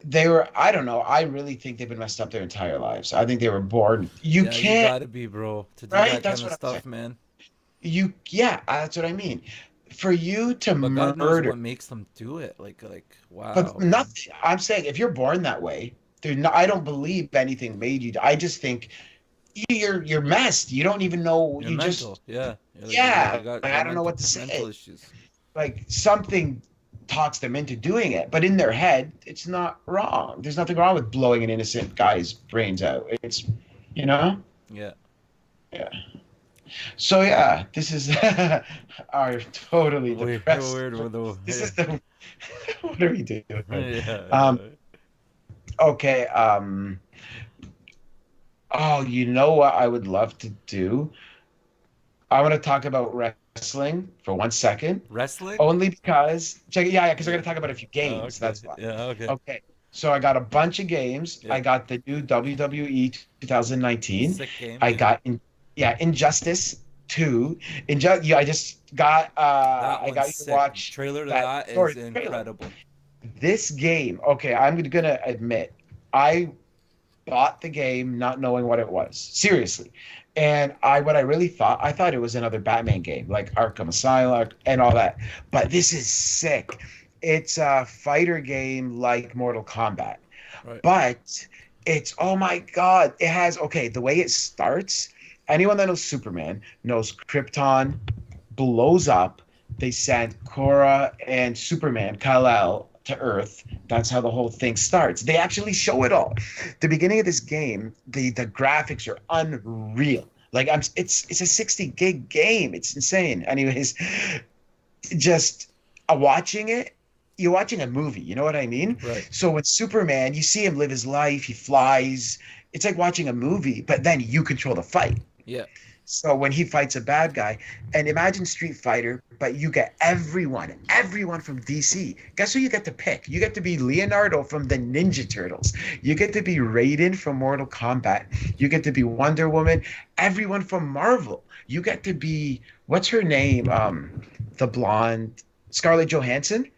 They were, I don't know. I really think they've been messed up their entire lives. I think they were born. You Yeah, you can't, gotta be, bro, to do right? that That's kind what of I'm saying. stuff, man. Yeah, that's what I mean. For you to But God knows murder, what makes them do it. but Wow, man. nothing. I'm saying if you're born that way, I don't believe anything made you. I just think you're messed. You don't even know. You're You mental. just Yeah. You're like yeah. you got I don't know what to mental say. issues. Like something talks them into doing it, but in their head, it's not wrong. There's nothing wrong with blowing an innocent guy's brains out. It's you know. Yeah. Yeah. So yeah, this is our totally Weird, depressed. weird with the This is yeah. the what are we doing? Yeah, Um, yeah. okay. Oh, you know what I would love to do? I want to talk about wrestling for 1 second, Wrestling? only because check it. Yeah, yeah, because we're Yeah. gonna talk about a few Oh, games. okay. That's why. Yeah, okay. Okay. So I got a bunch of games. Yeah. I got the new WWE 2019. Sick game, I yeah. got Injustice 2. Yeah, That I one's got you to sick. watch Trailer to that that story is trailer. incredible. This game, okay, I'm gonna admit, I bought the game not knowing what it was. Seriously. And what I really thought, I thought it was another Batman game, like Arkham Asylum and all that. But this is sick. It's a fighter game like Mortal Kombat. Right. But it's, oh my God, it has, okay, the way it starts, anyone that knows Superman knows Krypton blows up. They send Korra and Superman, Kal-El, to Earth. That's how the whole thing starts. They actually show it all. The beginning of this game, the graphics are unreal. Like it's a 60 gig game. It's insane. Anyways, just watching it, you're watching a movie. You know what I mean? Right. So with Superman, you see him live his life. He flies. It's like watching a movie, but then you control the fight. Yeah. So when he fights a bad guy, and imagine Street Fighter, but you get everyone from DC. Guess who you get to pick? You get to be Leonardo from the Ninja Turtles. You get to be Raiden from Mortal Kombat. You get to be Wonder Woman. Everyone from Marvel. You get to be, what's her name? The blonde Scarlett Johansson.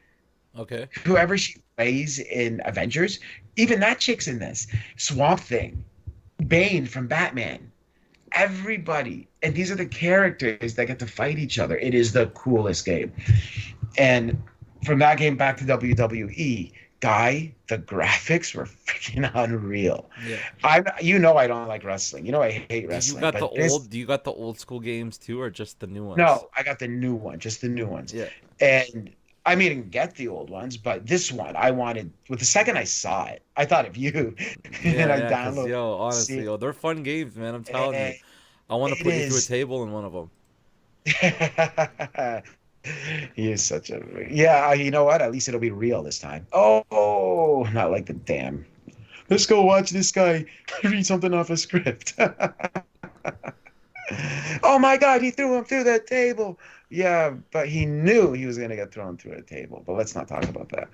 Okay. Whoever she plays in Avengers. Even that chick's in this. Swamp Thing. Bane from Batman. everybody. And these are the characters that get to fight each other. It is the coolest game. And from that game back to WWE, guy, the graphics were freaking unreal. Yeah. I don't like wrestling. I hate wrestling, but this, Do you got the old school games too, or just the new ones? no, I got the new one, just the new ones. Yeah. And I mean, I didn't get the old ones, but this one I wanted. With the second I saw it, I thought of you, and Yeah, I yeah, cause downloaded. yo, honestly, See, yo, they're fun games, man. I'm telling you. and I want to it put you through a is. table in one of them. He is such a, yeah. You know what? At least it'll be real this time. Oh, not like the damn. Let's go watch this guy read something off a script. Oh my God, he threw him through the table. Yeah, but he knew he was gonna get thrown through a table. But let's not talk about that.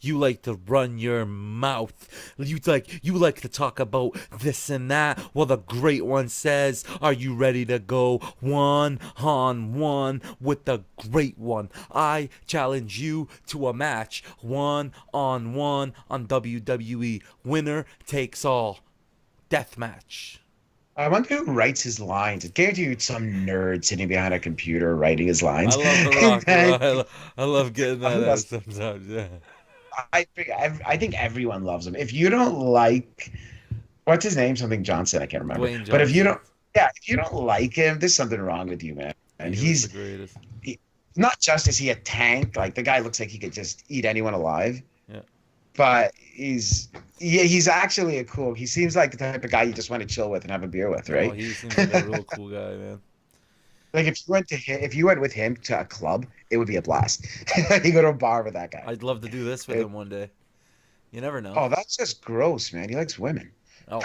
You like to run your mouth. You like to talk about this and that. Well, the great one says, "Are you ready to go 1-on-1 with the great one? I challenge you to a match 1-on-1 on WWE. Winner takes all. Death match." I wonder who writes his lines. I guarantee you it's some nerd sitting behind a computer writing his I lines. love The And Rock, bro. then I love getting I that think out that's sometimes. Yeah. I think everyone loves him. If you don't like what's his name? Something Johnson, I can't remember. Dwayne But if you Johnson. don't, yeah, if you don't like him, there's something wrong with you, man. And He was the greatest. he, not just is he a tank, like the guy looks like he could just eat anyone alive, Yeah. but he's actually he seems like the type of guy you just want to chill with and have a beer with, Oh, right? he seems like a real cool guy, man. Like if you went with him to a club, it would be a blast. You go to a bar with that guy. I'd love to do this with It- him one day. You never know. oh, that's just gross, man. He likes women. Oh,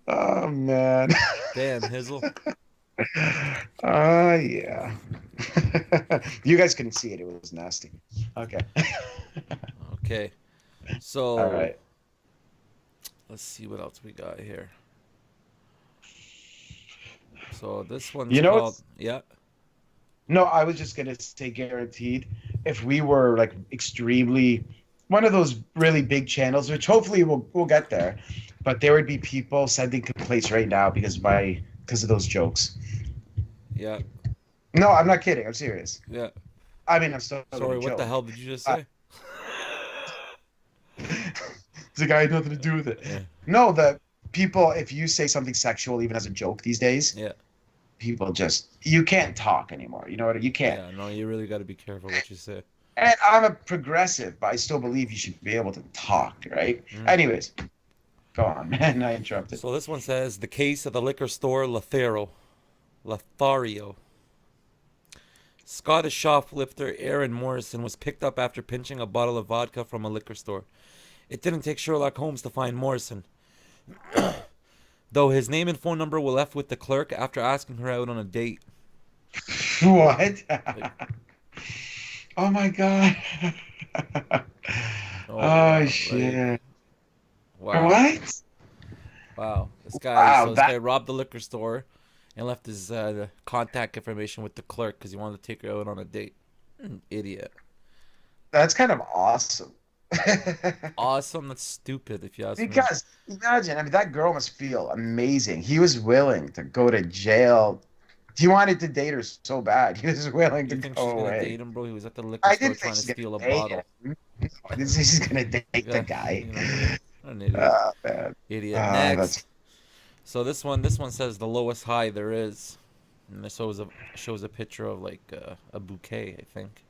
Oh man. damn, Hizzle. Yeah. You guys couldn't see it. It was nasty. Okay. Okay. All So right. let's see what else we got here. So this one's You know called, what's yeah. no, I was just gonna say guaranteed if we were like extremely one of those really big channels, which hopefully we'll get there, but there would be people sending complaints right now because of those jokes. Yeah. No, I'm not kidding. I'm serious. Yeah. I mean, I'm still gonna Sorry, what the joke. hell did you just Uh, say? the guy had nothing to do with it. Yeah. No, the people, if you say something sexual even as a joke these days, Yeah. people just you can't talk anymore. You know what? You can't. Yeah, no, you really got to be careful what you say. And I'm a progressive, but I still believe you should be able to talk, right? Mm. Anyways, go on, man. I interrupted. So this one says the case of the liquor store Lothario. Scottish shoplifter Aaron Morrison was picked up after pinching a bottle of vodka from a liquor store. It didn't take Sherlock Holmes to find Morrison, though his name and phone number were left with the clerk after asking her out on a date. What? Like, Oh my god. oh Oh wow, like shit. wow, What? wow. This guy, Wow, so this that guy robbed the liquor store and left his contact information with the clerk because he wanted to take her out on a date. Idiot. that's kind of awesome. Awesome. That's stupid if you ask me. Because imagine, I mean, that girl must feel amazing. He was willing to go to jail. He wanted to date her so bad. He was willing You to think she's go gonna away. date him, bro? He was at the liquor I store didn't trying think to she's steal a gonna date bottle. him. No, I didn't say she's gonna date the Yeah, guy. you know, an idiot. Man. Idiot. That's Next. So this one says the lowest high there is, and this shows a picture of like a bouquet, I think.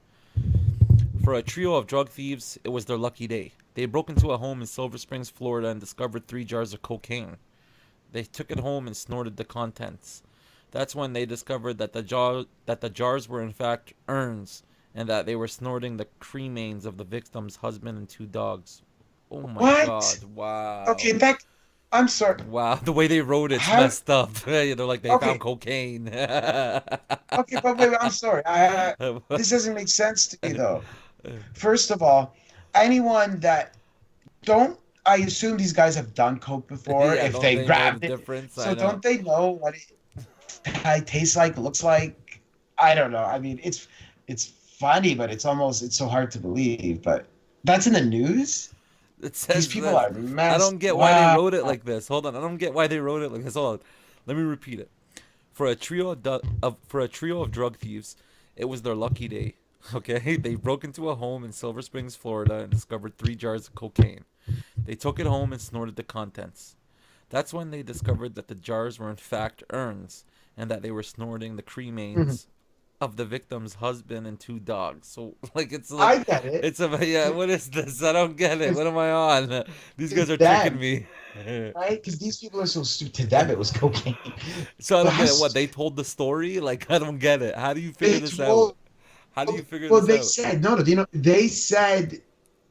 For a trio of drug thieves, it was their lucky day. They broke into a home in Silver Springs, Florida, and discovered 3 jars of cocaine. They took it home and snorted the contents. That's when they discovered that the jars were in fact urns, and that they were snorting the cremains of the victim's husband and 2 dogs. Oh my what? god! Wow. Okay, that I'm sorry. Wow, the way they wrote it's How? messed up. You know, like they found Okay, cocaine. okay, but wait, I'm sorry. This doesn't make sense to me though. First of all, anyone that don't I assume these guys have done coke before Yeah, if don't they they know the grabbed it. difference? I So know. don't they know what it tastes like, looks like? I don't know. I mean, it's funny, but it's so hard to believe. But that's in the news. It These says people this. are I don't messed. get why they Wow. wrote it like this. Hold on. I don't get why they wrote it like this. Hold on. Let me repeat it. For a trio of drug thieves, it was their lucky day. Okay, they broke into a home in Silver Springs, Florida, and discovered 3 jars of cocaine. They took it home and snorted the contents. That's when they discovered that the jars were in fact urns, and that they were snorting the cremains of the victim's husband and 2 dogs. So I get it. it's a yeah. What is this? I don't get it. What am I on? These guys To are tricking them, me. right? Because these people are so stupid. To them, it was cocaine. So I But don't how get it. What they told the story? Like I don't get it. How do you figure they this out? told, How do you figure well, this they out? said, no, no, they said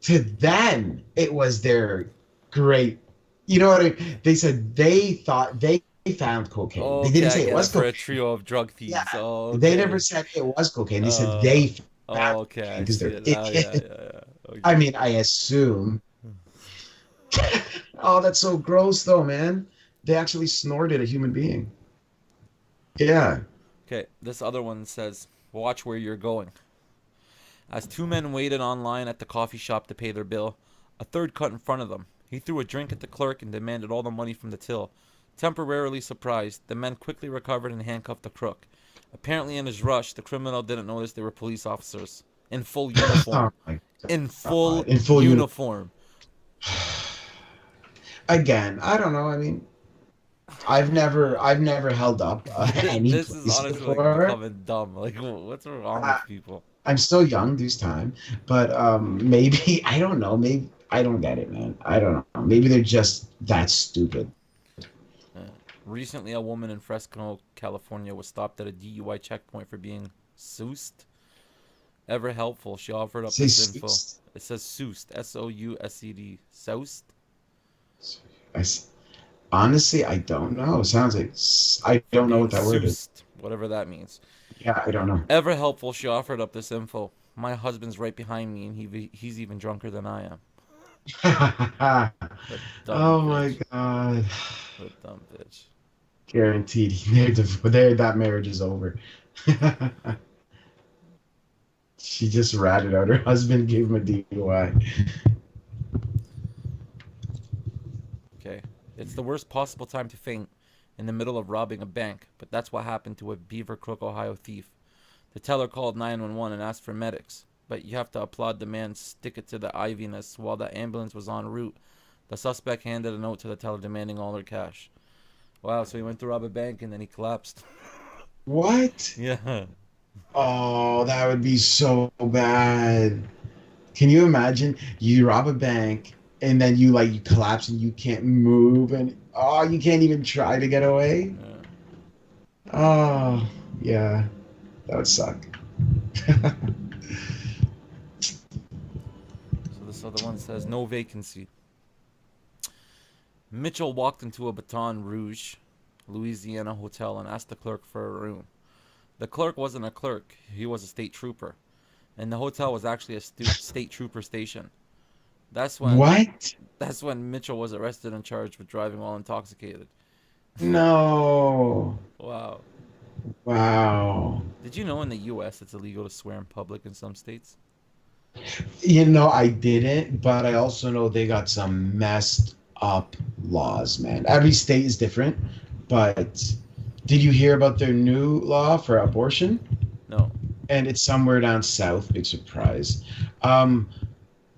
to them it was their great, you know what I mean? They said they thought they found cocaine. They Okay, didn't I say it get it. was For a cocaine. trio of drug Yeah. thieves. Oh, They never okay. said it was cocaine. They said Uh, they found okay, cocaine I because see they're it now. Yeah, idiots. yeah, yeah. I Okay. mean, I assume. Oh, that's so gross, though, man. They actually snorted a human being. Yeah. Okay, this other one says, "Watch where you're going." As 2 men waited online at the coffee shop to pay their bill, a third cut in front of them. He threw a drink at the clerk and demanded all the money from the till. Temporarily surprised, the men quickly recovered and handcuffed the crook. Apparently, in his rush, the criminal didn't notice they were police officers in full Oh uniform. my In God. full In full uniform. uniform. Again, I don't know. I mean, I've never held up any This is police honestly like before. becoming dumb. Like, what's wrong I, with people? I'm still young this time, but maybe I don't know. Maybe I don't get it, man. I don't know. Maybe they're just that stupid. Uh, Recently, a woman in Fresno, California, was stopped at a DUI checkpoint for being soused. Ever helpful, she offered up Say, this info. It says soused, Soused, soused. I, honestly, I don't know. It sounds like I For don't know being what that word is. soused, whatever that means. Yeah, I don't know. Ever helpful, she offered up this info. My husband's right behind me, and he's even drunker than I am. The dumb Oh my bitch. God. The dumb bitch. Guaranteed. They're, that marriage is over. She just ratted out her husband, gave him a DUI. Okay. It's the worst possible time to faint in the middle of robbing a bank, but that's what happened to a Beaver Crook, Ohio thief. The teller called 911 and asked for medics, but you have to applaud the man stick it to the iviness. While the ambulance was en route, the suspect handed a note to the teller demanding all their cash. Wow, so he went to rob a bank and then he collapsed. What? Yeah. Oh, that would be so bad. Can you imagine you rob a bank and then you collapse and you can't move and oh you can't even try to get away? Yeah. Oh yeah, that would suck. So this other one says no vacancy. Mitchell walked into a Baton Rouge, Louisiana hotel and asked the clerk for a room. The clerk wasn't a clerk, he was a state trooper. And the hotel was actually a state trooper station. That's when What? that's when Mitchell was arrested and charged with driving while intoxicated. No. Wow. Wow. Did you know in the US it's illegal to swear in public in some states? I didn't, but I also know they got some messed up laws, man. Every state is different, but did you hear about their new law for abortion? No. And it's somewhere down south, big surprise. Um,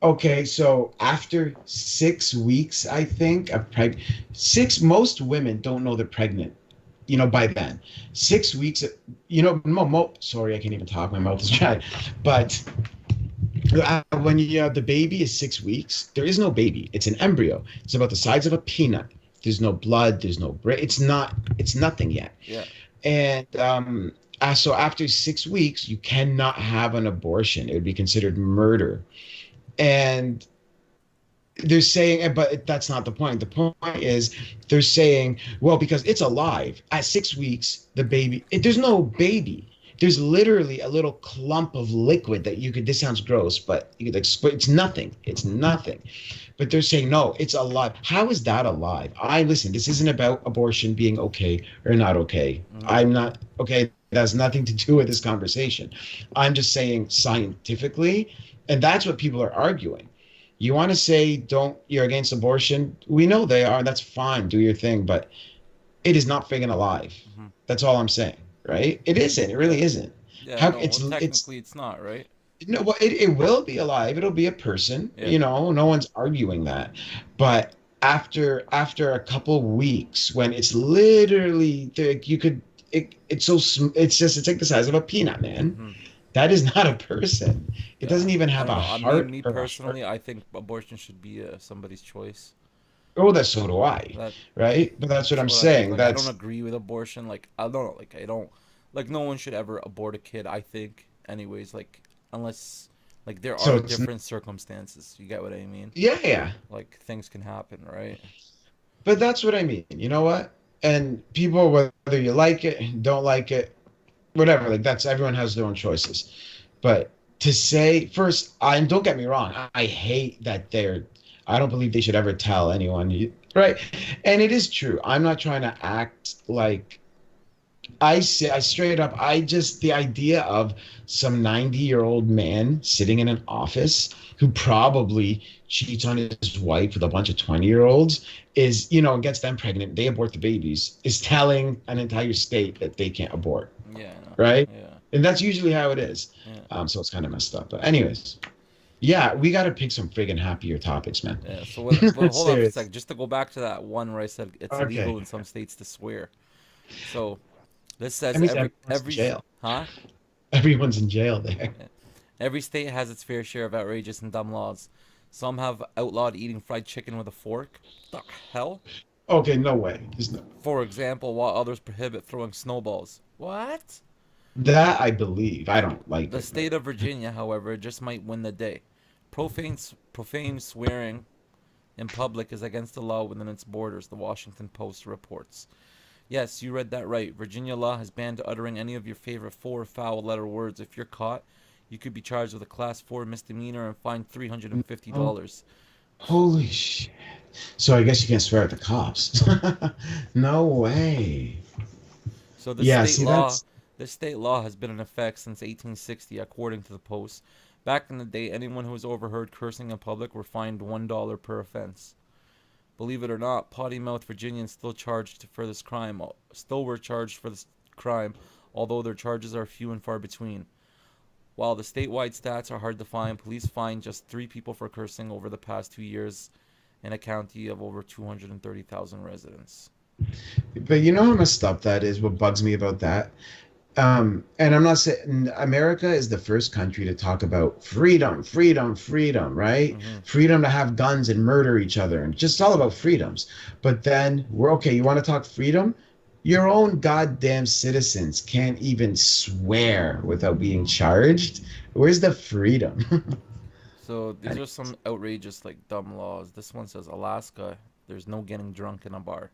okay, so after 6 weeks, I think, of most women don't know they're pregnant, by then. 6 weeks, sorry, I can't even talk, my mouth is dry. But when the baby is 6 weeks, there is no baby. It's an embryo. It's about the size of a peanut. There's no blood. There's no brain. It's nothing yet. Yeah. And so after 6 weeks, you cannot have an abortion. It would be considered murder. And they're saying, but that's not the point. The point is they're saying, well, because it's alive. At 6 weeks, there's no baby. There's literally a little clump of liquid that this sounds gross, but it's nothing. It's nothing. But they're saying, no, it's alive. How is that alive? Listen, this isn't about abortion being okay or not okay. Mm. I'm not, okay, that has nothing to do with this conversation. I'm just saying scientifically, and that's what people are arguing. You want to say don't you're against abortion? We know they are. That's fine. Do your thing, but it is not friggin' alive. Hmm. That's all I'm saying, right? It isn't. It Yeah. really isn't. Yeah. How No. Well, it's technically, it's not right. no, well, it will be alive. It'll be a person. Yeah. You know, no one's arguing that. But after a couple weeks, when it's literally you could it's so it's like the size of a peanut, man. Hmm. That is not a person. It Yeah. doesn't even I have don't a know. I mean, heart me or a heart. personally, I think abortion should be somebody's choice. Oh, that's so do I, That right? But that's what That's I'm what I think. saying. Like, I don't That's agree with abortion. Like, I don't know. Like, I don't. Like, no one should ever abort a kid, I think. Anyways, like, unless. Like, there so are it's different circumstances. You get what I mean? yeah, yeah. Like, things can happen, right? But that's what I mean. You know what? And people, whether you like it, don't like it, whatever, like that's everyone has their own choices. But to say first, and don't get me wrong, I hate that I don't believe they should ever tell anyone, right? And it is true. I'm not trying to act like I say, I straight up, I just, the idea of some 90-year-old man sitting in an office who probably cheats on his wife with a bunch of 20-year-olds is, gets them pregnant, they abort the babies, is telling an entire state that they can't abort, Yeah, I know. right? Yeah, And that's usually how it is. yeah, So it's kind of messed up. But anyways, yeah, we got to pick some friggin' happier topics, man. yeah. So, what, but hold on for a Serious. second. Just to go back to that one where I said it's Okay. illegal in some states to swear. So, this That says means everyone's in jail. huh? Everyone's in jail there. Yeah. Every state has its fair share of outrageous and dumb laws. Some have outlawed eating fried chicken with a fork. The hell? Okay, no way. There's no For example, while others prohibit throwing snowballs. What? that I believe. I don't like The it, but state of Virginia, however, just might win the day. Profane swearing in public is against the law within its borders, the Washington Post reports. Yes, you read that right. Virginia law has banned uttering any of your favorite four foul letter words. If you're caught, you could be charged with a class 4 misdemeanor and fined oh, $350. holy shit. So I guess you can't swear at the cops. No way. So Yeah, see that's this state law has been in effect since 1860, according to the Post. Back in the day, anyone who was overheard cursing in public were fined $1 per offense. Believe it or not, potty mouth Virginians still were charged for this crime, although their charges are few and far between. While the statewide stats are hard to find, police fined just 3 people for cursing over the past 2 years in a county of over 230,000 residents. but you know how messed up that is, what bugs me about that? And I'm not saying America is the first country to talk about freedom, freedom, freedom, right? Mm-hmm. Freedom to have guns and murder each other and just all about freedoms. But then we're okay, you want to talk freedom? Your own goddamn citizens can't even swear without being charged. Where's the freedom? So these are some outrageous, like, dumb laws. This one says Alaska, there's no getting drunk in a bar.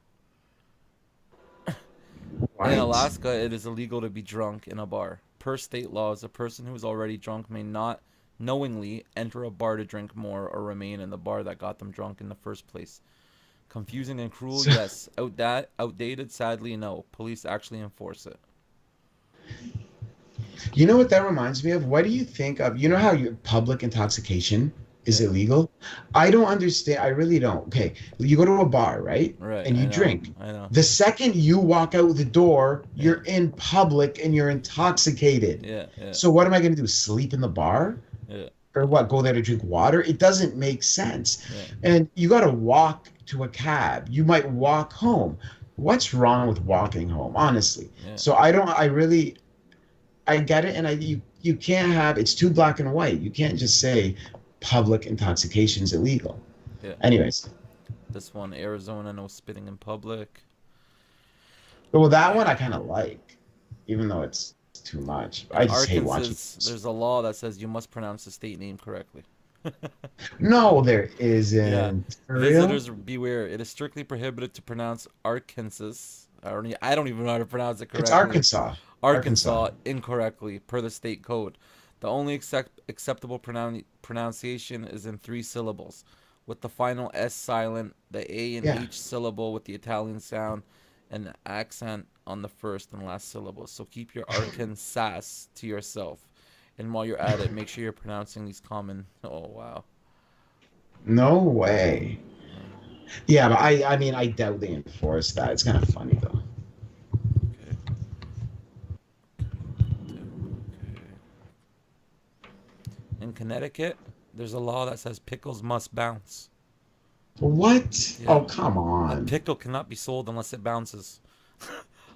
In What? Alaska, it is illegal to be drunk in a bar. Per state laws, a person who is already drunk may not knowingly enter a bar to drink more or remain in the bar that got them drunk in the first place. Confusing and cruel, So, yes. Outdated, sadly, no. Police actually enforce it. you know what that reminds me of? What do you think of, how public intoxication is Yeah, illegal? I don't understand. I really don't. Okay, you go to a bar, right? right. And I you know. drink. I know. The second you walk out the door, Yeah, you're in public and you're intoxicated. yeah, yeah, So what am I going to do? Sleep in the bar? yeah, Or what? Go there to drink water? It doesn't make sense. yeah, And you got to walk to a cab. You might walk home. What's wrong with walking home, honestly? yeah, So I get it, and you can't have it's too black and white. You can't just say public intoxication is illegal. yeah. Anyways, This one, Arizona, no spitting in public. well, that one I kind of like, even though it's too much. In I just hate watching. Arkansas, there's a law that says you must pronounce the state name correctly. No, there Yeah. isn't. For real? Visitors beware. It is strictly prohibited to pronounce Arkansas. I don't even know how to pronounce it It's correctly. Arkansas. Arkansas. Arkansas incorrectly per the state code. The only acceptable pronunciation is in 3 syllables, with the final S silent, the A in Yeah. each syllable with the Italian sound, and the accent on the first and last syllable. So keep your Arkansas to yourself. And while you're at it, make sure you're pronouncing these common. Oh, wow. No way. Uh, Yeah, but I mean, I doubt they enforce that. It's kind of funny though. okay. Okay. In Connecticut, there's a law that says pickles must bounce. What? Yeah. Oh, come A on. pickle cannot be sold unless it bounces.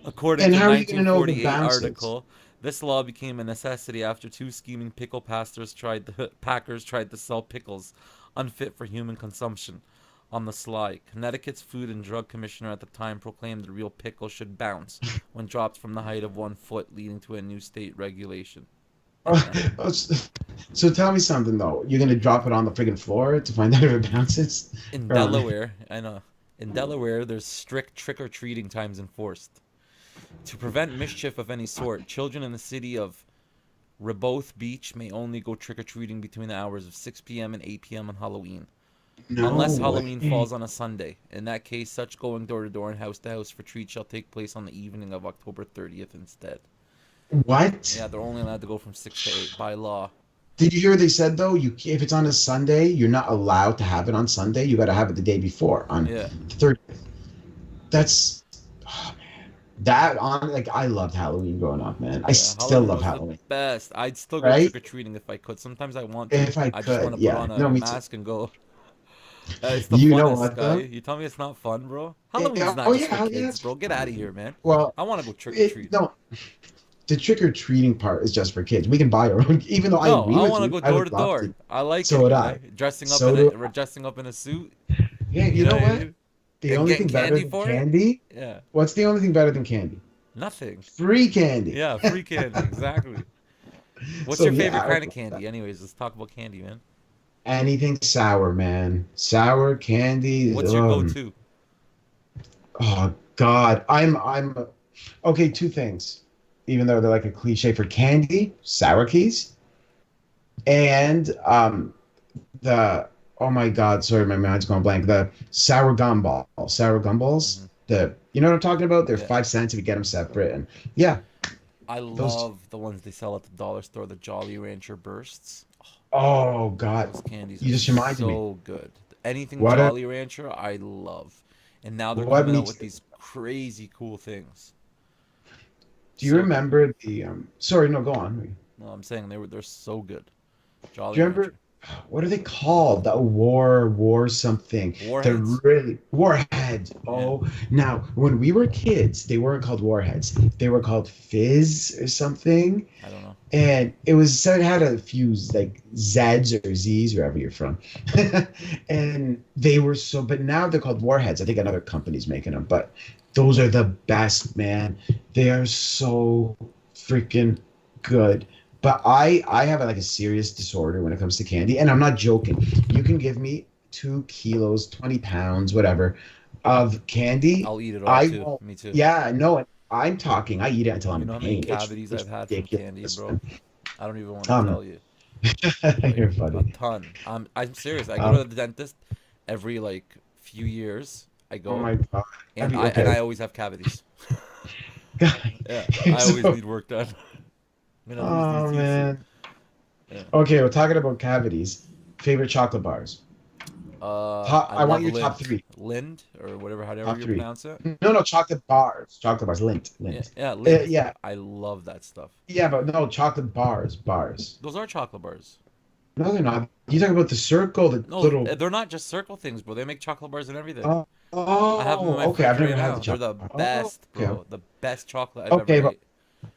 According And to how are you gonna know if it 1948 bounces? article, this law became a necessity after two scheming pickle packers tried to sell pickles unfit for human consumption on the sly. Connecticut's Food and Drug Commissioner at the time proclaimed the real pickle should bounce when dropped from the height of 1 foot, leading to a new state regulation. Oh, so tell me something though. You're gonna drop it on the friggin' floor to find out if it bounces? In Or on the... Delaware, I know. In Delaware, there's strict trick or treating times enforced. To prevent mischief of any sort, children in the city of Reboth Beach may only go trick or treating between the hours of 6 p.m. and 8 p.m. on Halloween, No unless Halloween way. falls on a Sunday. In that case, such going door to door and house to house for treats shall take place on the evening of October 30th instead. What? Yeah, they're only allowed to go from 6 to 8 by law. Did you hear what they said though? If it's on a Sunday, you're not allowed to have it on Sunday. You got to have it the day before on Yeah, the 30th. That's oh, that on like I loved Halloween growing up, man. I yeah. still Halloween love was the Halloween, best. I'd still go right? trick or treating if I could. Sometimes I want to. If I I just want could, to put yeah. on No, a me too. mask and go. It's the You know funnest, what guy. though? You tell me it's not fun, bro? Halloween's not Oh just yeah, for hell yeah. kids, bro. Get out of here, man. Well, I want to go trick or treat. no, the trick or treating part is just for kids. We can buy our own. Even though I No, agree I with want to you, go I door to would love door. to. I like So it, would man. I. Dressing up So in do a I. dressing up in a suit. Yeah, you You know know what I what? mean? The And only getting thing better candy than for it. candy? Yeah, What's the only thing better than candy? nothing. Free candy. Yeah, free candy. Exactly. What's So your yeah, favorite I would kind of love that. candy? Anyways, let's talk about candy, man. Anything sour, man. Sour candy. What's your go-to? Oh God. I'm okay, two things. Even though they're like a cliche for candy, sour keys, and the oh my God, sorry, my mind's going blank. The sour gumballs. Hmm. The you know what I'm talking about? They're Yeah, 5 cents if you get them separate, and yeah, I those. love the ones they sell at the dollar store, the Jolly Rancher Bursts. Oh God, Those candies you are just reminded me. so good. Anything What a Jolly Rancher, I love. And now they're what coming out meets with these crazy cool things. Do you So good. remember the sorry, no, go on. No, I'm saying they're so good. Do Jolly you remember Rancher. what are they called? The war something. They're Warheads? really warheads. Yeah, Oh, now when we were kids, they weren't called warheads. They were called fizz or something. I don't know. And it was so it had a few like Z's or Z's wherever you're from. And they were so but now they're called warheads. I think another company's making them, but those are the best, man. They are so freaking good. But I have like a serious disorder when it comes to candy, and I'm not joking. You can give me 2 kilos, 20 pounds, whatever, of candy. I'll eat it all I too. won't. Me too. Yeah, no, I'm talking. I eat it until I'm You in know how many pain. cavities It's I've had from candy, ridiculous, bro? man. I don't even want to Um, tell you. Like you're a funny. ton. I'm serious. I go Um, to the dentist every like few years. I oh go my God. and Okay. I always have cavities. God, Yeah, you're I always so. need work done. I'm gonna lose these Oh teeth soon. man. Yeah. Okay, we're talking about cavities. Favorite chocolate bars. I I want love your top Lind. three. Lind or whatever, however Top you three. pronounce it. No, no, chocolate bars. Chocolate bars. Lint. Yeah, Lint. yeah, Lind. Yeah. I love that stuff. Yeah, but no, chocolate bars. Bars. Those are chocolate bars. No, they're not. You talk about the circle, the No, little. they're not just circle things, bro. They make chocolate bars and everything. Oh, I have them in my okay. fridge I've right never had now. the They're chocolate the bar. Oh, best, okay. bro. The best chocolate I've ever Okay, but ate.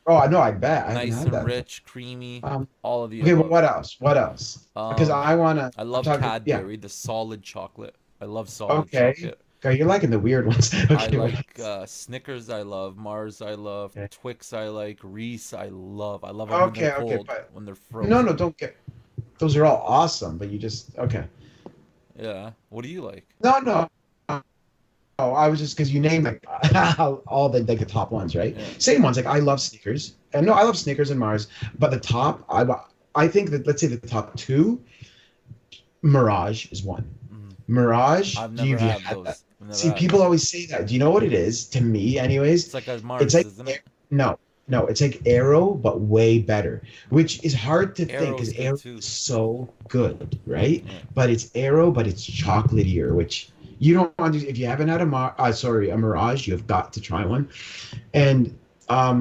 oh no, I bet I haven't Nice had and that. rich, creamy, Um, all of the okay, but above. what else? What else? Because Um, I wanna. I I'm love talking. Yeah. Cadbury, the solid chocolate. I love solid Okay. chocolate. Okay, you're liking the weird ones. I Okay, what like else? Snickers. I love Mars. I love Okay. Twix. I like Reese. I love. I love them when they're Okay, cold, but when they're no, no, frozen. don't get. Those are all awesome, but you just okay. Yeah. What do you like? No, no. Oh, I was just because you named like all the like the top ones, right? Yeah. Same ones. Like I love Snickers, and no, I love Snickers and Mars. But the top, I think that let's say the top two, Mirage is one. Mhm. Mirage, I've do never you had had that? those. I've never See, had people them. always say that. Do you know what it is? To me, anyways, It's like a it's Mars, like isn't it? no. No, it's like Arrow, but way better, which is hard to think Arrow's because good Arrow too. is so good, right? Yeah. But it's Arrow, but it's chocolatier, which you don't want to. If you haven't had a Mirage, you've got to try one. And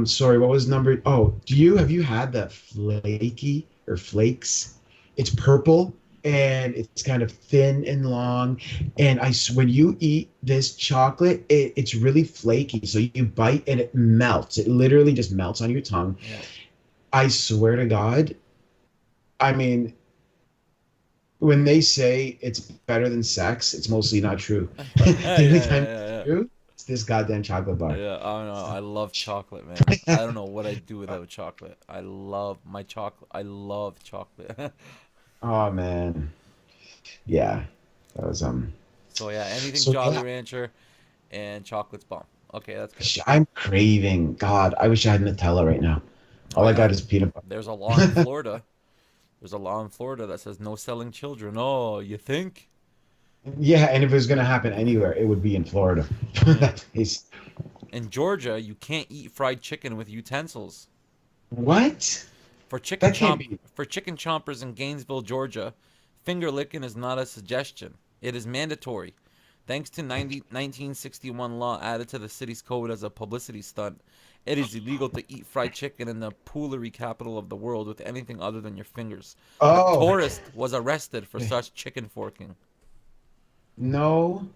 sorry, what was number? Oh, have you had the flaky or flakes? It's purple and it's kind of thin and long. And when you eat this chocolate, it's really flaky. So you bite and it melts. It literally just melts on your tongue. Yeah. I swear to God. I mean, when they say it's better than sex, it's mostly not true. Yeah, The only yeah, time yeah, it's yeah. true, it's this goddamn chocolate bar. Yeah, I don't know. I love chocolate, man. I don't know what I'd do without chocolate. I love my chocolate. I love chocolate. Oh man. Yeah. That was So yeah, anything so Jolly yeah, Rancher and chocolate's bomb. Okay, that's good. I'm craving. God, I wish I had Nutella right now. Oh All I yeah, got is peanut there's a law in butter. Florida. There's a law in Florida that says no selling children. Oh, you think? Yeah, and if it was gonna happen anywhere, it would be in Florida. Yeah. That is In Georgia, you can't eat fried chicken with utensils. what? For chicken That can't chomp be. for chicken chompers in Gainesville, Georgia, finger licking is not a suggestion. It is mandatory. Thanks to 1961 law added to the city's code as a publicity stunt, it is illegal to eat fried chicken in the poolery capital of the world with anything other than your fingers. A Oh, tourist was arrested for such chicken forking. no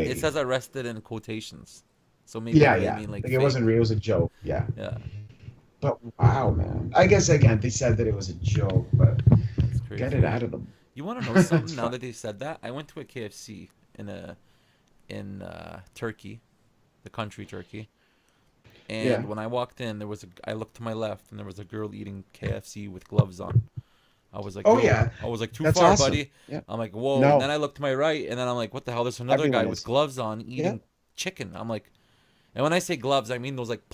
It way. says arrested in quotations. So maybe Yeah, they yeah. mean like Like it wasn't fake. real. It was a joke. Yeah. Yeah, But wow, man. I guess again they said that it was a joke, but that's get it crazy. out of them. You want to know It's something now fun. that they said that? I went to a KFC in Turkey, the country Turkey. Yeah. And when I walked in, I looked to my left and there was a girl eating KFC with gloves on. I was like, Oh yo, yeah. I was like, too That's far, awesome. buddy. Yeah. I'm like, whoa. And then No, I looked to my right and then I'm like, what the hell? There's another guy everyone with is. gloves on Yeah. eating chicken. I'm like, and when I say gloves, I mean those like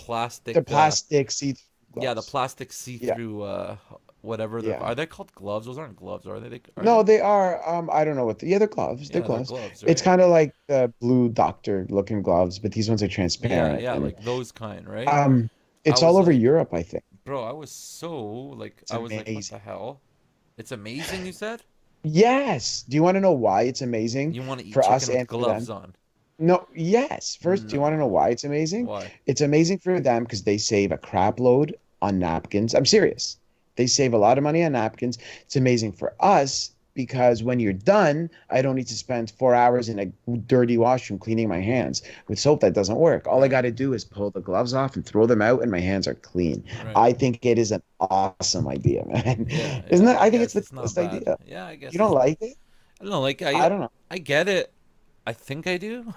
The plastic, plastic see-through yeah, the gloves. plastic Yeah. see-through, whatever they're, Yeah. are they called gloves? Those aren't gloves, are they? Are they? No, they are. I don't know what. Yeah, they're gloves. They're Yeah, they're gloves. gloves, It's right? kind of like the blue doctor looking gloves, but these ones are Yeah, transparent. yeah, And like those kind, right? um, I it's all was over like, Europe, I think. bro, I was so like, It's I was like, what amazing. the hell? It's amazing, you said? Yes. Do you want to know why it's amazing You want to eat for us chicken with and for gloves them? on? No, yes. First, do you want to know No. why it's amazing? Why? It's amazing for them because they save a crap load on napkins. I'm serious. They save a lot of money on napkins. It's amazing for us because when you're done, I don't need to spend 4 hours in a dirty washroom cleaning my hands. With soap, that doesn't work. All I Right. got to do is pull the gloves off and throw them out, and my hands are clean. Right. I think it is an awesome idea, man. Yeah, Isn't yeah. it? I I think it's guess the it's not coolest bad. idea. Yeah, I You guess don't it's. like it? I don't know. Like I don't know. I get it. I think I do.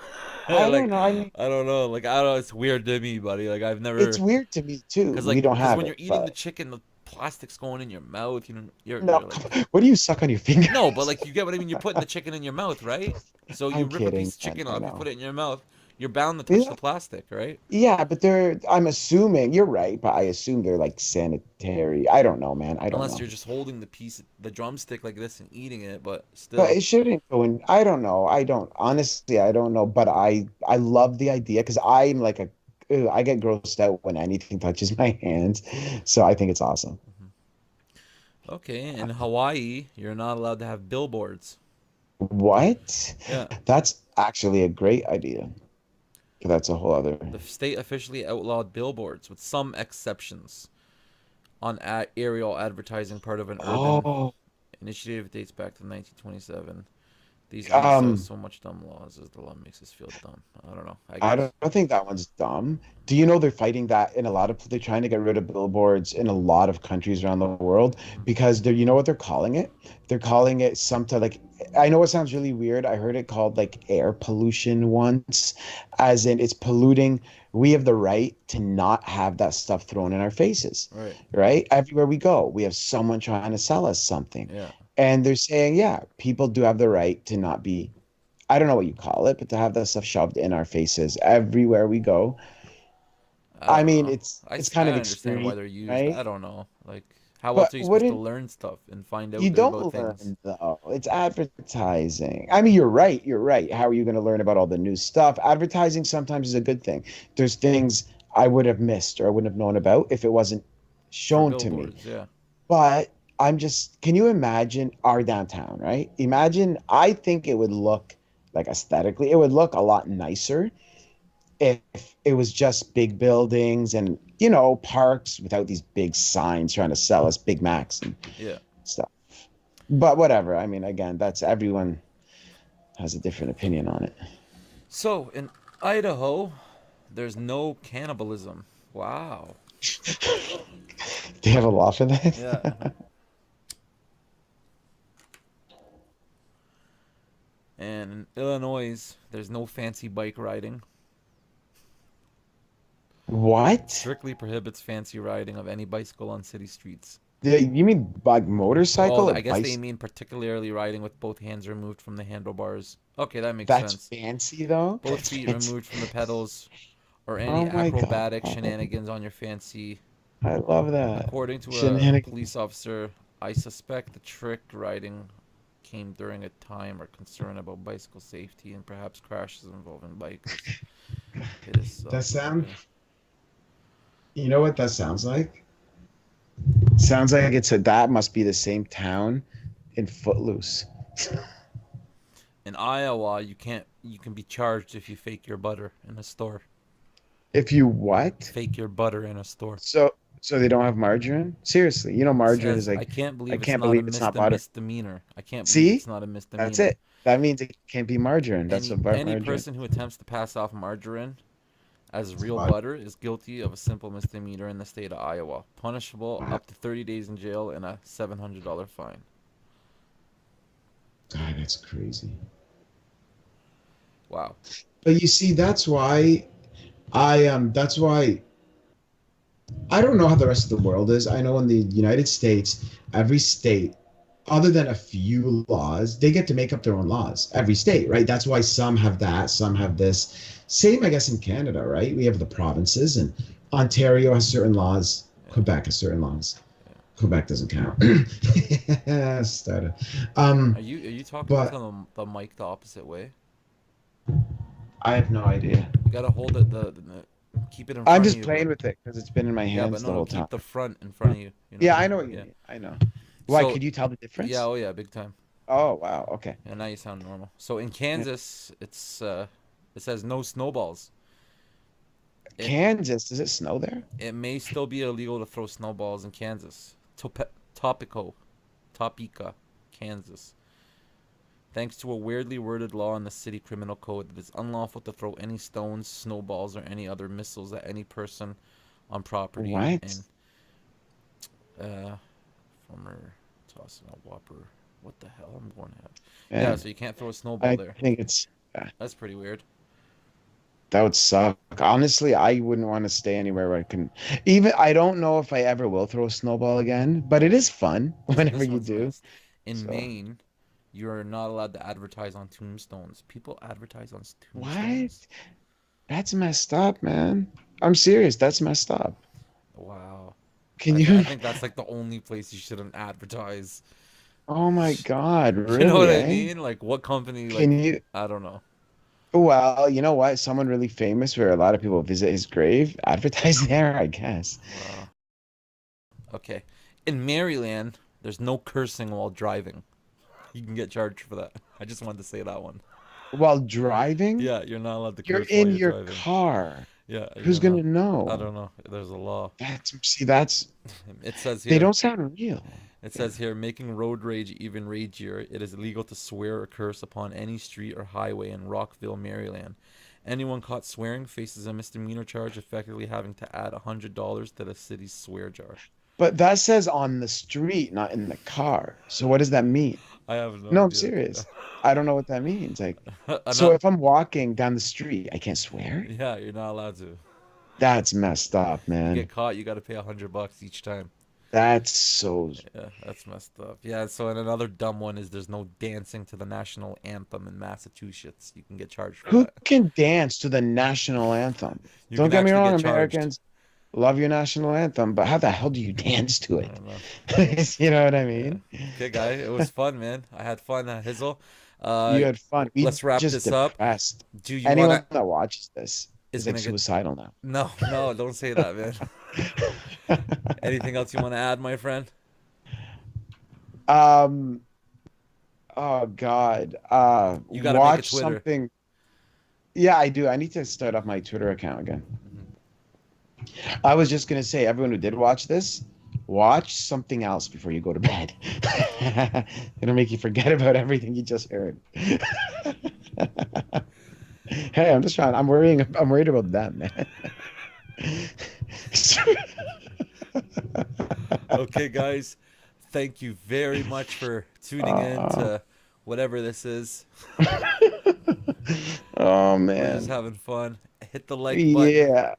I don't Like know. I mean, I don't know. Like I don't know. It's weird to me, buddy. Like I've it's never. weird to me too. Cause We don't cause have when it, you're eating the but chicken, the plastic's going in your mouth. You know, no. you're like, What do you suck on your no, but fingers? like you get what I mean. You're putting the chicken in your mouth, right? So you I'm rip a kidding, piece of man. chicken I off, you know. put it in your mouth. You're bound to touch Yeah, the plastic, right? yeah, but I'm assuming you're right, but I assume they're like sanitary. I don't know, man. I don't Unless know. you're just holding the drumstick like this and eating it, but But still. it shouldn't go in. I don't know. I don't honestly. I don't know. But I love the idea because I'm like a. Ew, I get grossed out when anything touches my hands, so I think it's awesome. Mhm. Okay, in Hawaii, you're not allowed to have billboards. What? Yeah, That's actually a great idea. But that's a whole other. the state officially outlawed billboards with some exceptions on aerial advertising, part of an urban Oh, initiative dates back to 1927. These acts have um, so much dumb laws as the law makes us feel dumb. I don't know. I I guess. don't think that one's dumb. Do you know they're fighting that in a lot of, they're trying to get rid of billboards in a lot of countries around the world because they're, you know what they're calling it? They're calling it something like, I know it sounds really weird. I heard it called like air pollution once, as in it's polluting. We have the right to not have that stuff thrown in our faces, Right. right? Everywhere we go, we have someone trying to sell us something. Yeah. And they're saying, yeah, people do have the right to not be, I don't know what you call it, but to have that stuff shoved in our faces everywhere we go. I I don't mean, know. it's I kind of understand why extreme, they're used. I right? don't know. Like, how else But are you supposed to wouldn't learn stuff and find you out about don't things? learn though? It's advertising. I mean, you're right. You're right. How are you going to learn about all the new stuff? Advertising sometimes is a good thing. There's things I would have missed or I wouldn't have known about if it wasn't For shown to me. billboards, yeah. But I'm just, can you imagine our downtown, right? Imagine, I think it would look like aesthetically, it would look a lot nicer if it was just big buildings and, parks without these big signs trying to sell us Big Macs and Yeah. stuff. But whatever. I mean, again, that's everyone has a different opinion on it. So in Idaho, there's no cannibalism. Wow. Do you have a law for Yeah. that? And in Illinois, there's no fancy bike riding. What? Strictly prohibits fancy riding of any bicycle on city streets. You mean like motorcycle Oh, or I guess they bicycle? mean particularly riding with both hands removed from the handlebars. Okay, that makes That's sense. fancy though. Both That's feet fancy. removed from the pedals or any Oh my God. acrobatic shenanigans on your fancy. I love that. According to a Shenanigans. police officer, I suspect the trick riding came during a time or concern about bicycle safety and perhaps crashes involving bikers. It is That sound, okay. you know what that sounds like? Sounds like that must be the same town in Footloose. In Iowa, you can be charged if you fake your butter in a store. If you what? Fake your butter in a store. So they don't have margarine? Seriously, It margarine is says like, I I can't not a believe it's not butter. misdemeanor. I can't believe See? it's not a That's misdemeanor. it. That means it can't be margarine. That's a Any margarine. person who attempts to pass off margarine as It's real butter. butter is guilty of a simple misdemeanor in the state of Iowa, punishable Wow. up to 30 days in jail and a $700 fine. God, that's crazy. Wow. But you see, that's why I don't know how the rest of the world is. I know in the United States, every state, other than a few laws, they get to make up their own laws. Every state, right? That's why some have that, some have this. Same, I guess, in Canada, right? We have the provinces, and Ontario has certain laws. Yeah. Quebec has certain laws. Yeah. Quebec doesn't count. Started. Are you talking into But the mic the opposite way? I have no idea. You gotta hold it keep it in I'm front of just you, playing but with it because it's been in my yeah, but hands the no, whole time. keep the front in front of you. You know what Yeah, I I mean? know what you Yeah. mean. I know. Why? So Could you tell the yeah, difference? oh yeah, big time. Oh, wow. Okay. Yeah, now you sound normal. So in Yeah. Kansas, it says no snowballs. It Kansas, does it snow there? it may still be illegal to throw snowballs in Kansas. Topico, Topeka, Kansas. Thanks to a weirdly worded law in the city criminal code, it is unlawful to throw any stones, snowballs, or any other missiles at any person on property. What? And uh, former tossing a whopper. What the hell? I'm going to have. Yeah, Man, so you can't throw a snowball I there. think That's pretty weird. that would suck. Honestly, I wouldn't want to stay anywhere where I can. Even I don't know if I ever will throw a snowball again, but it is fun whenever This you one's do. messed. In So, Maine, you are not allowed to advertise on tombstones. People advertise on what? tombstones? That's messed up, man. I'm serious. That's messed up. Wow. Can you? I think that's like the only place you shouldn't advertise. Oh my God, You know what really, I eh? mean? Like what company? Can Like you? I don't know. Well, you know what? Someone really famous where a lot of people visit his grave, advertise there, I guess. Wow. Okay. In Maryland, there's no cursing while driving. You can get charged for that. I just wanted to say that one. While driving, Yeah, you're not allowed to you're curse while in you're your driving. car. Yeah, Who's you're gonna not. I know? don't know. There's a law. That's It says they here. don't sound real. It Yeah. says here, making road rage even ragier. It is illegal to swear or curse upon any street or highway in Rockville, Maryland. Anyone caught swearing faces a misdemeanor charge, effectively having to add $100 to the city's swear jar. But that says on the street, not in the car. So what does that mean? I have no No, I'm idea. serious. I don't know what that means. Like, so Not, if I'm walking down the street, I can't swear? yeah, you're not allowed to. That's messed up, You man. get caught, you got to pay $100 each time. That's so. Yeah, that's messed up. Yeah, so and another dumb one is there's no dancing to the national anthem in Massachusetts. You can get charged for Who that. can dance to the national anthem? You Don't can get me actually wrong, get charged. Americans love your national anthem, but how the hell do you dance to I it? don't know. You know what I Yeah. mean? Okay, guy. It was fun, man. I had fun, Hizzle. You had fun. We Let's wrap just this up. depressed. Do you Anyone wanna? that watches this. is It's like gonna get. suicidal now. No, no, don't say that, man. Anything else you want to add, my friend? um, oh God. You got to make a Watch Twitter. something. Yeah, I do. I need to start up my Twitter account again. Mhm. I was just gonna say, everyone who did watch this, watch something else before you go to bed. It'll make you forget about everything you just heard. Hey, I'm just trying. I'm worried about that, man. Okay, guys, thank you very much for tuning in Uh, to whatever this is. oh We're just man. having fun. Hit the like button, Yeah.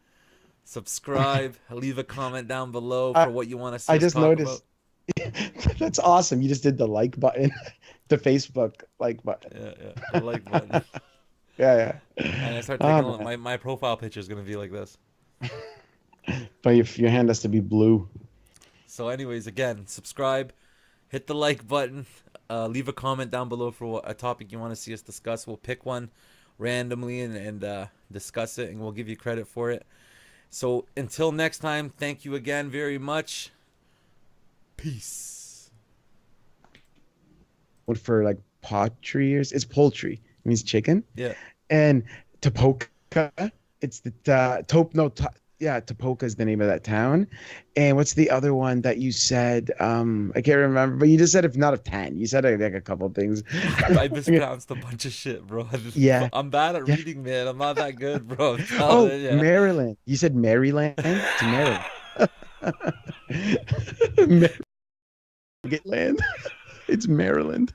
subscribe, leave a comment down below I for what you want to see I us just talk about. noticed. That's awesome. You just did the like button, the Facebook like button. Yeah, yeah, the like button. Yeah, yeah. And I start Oh taking a look. man. My profile picture is gonna be like this. But if your hand has to be blue. So, anyways, again, subscribe, hit the like button, leave a comment down below for what a topic you want to see us discuss. We'll pick one randomly and discuss it, and we'll give you credit for it. So, until next time, thank you again very much. Peace. What for like pottery it's poultry. It means chicken. Yeah. And Tapoca, it's the Top no yeah, Tapoca is the name of that town. And what's the other one that you said? I can't remember, but you just said if not of 10. You said like a couple of things. I mispronounced a bunch of shit, bro. Yeah. I'm bad at Yeah. reading, man. I'm not that good, bro. I'm Oh, telling you. Maryland. You said Maryland? It's Maryland. Maryland. It's Maryland.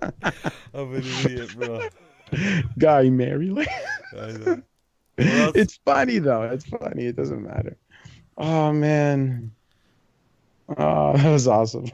I'm an idiot, bro. Guy Maryland. I know. What else? It's funny though. It's funny. It doesn't matter. Oh man. Oh, that was awesome.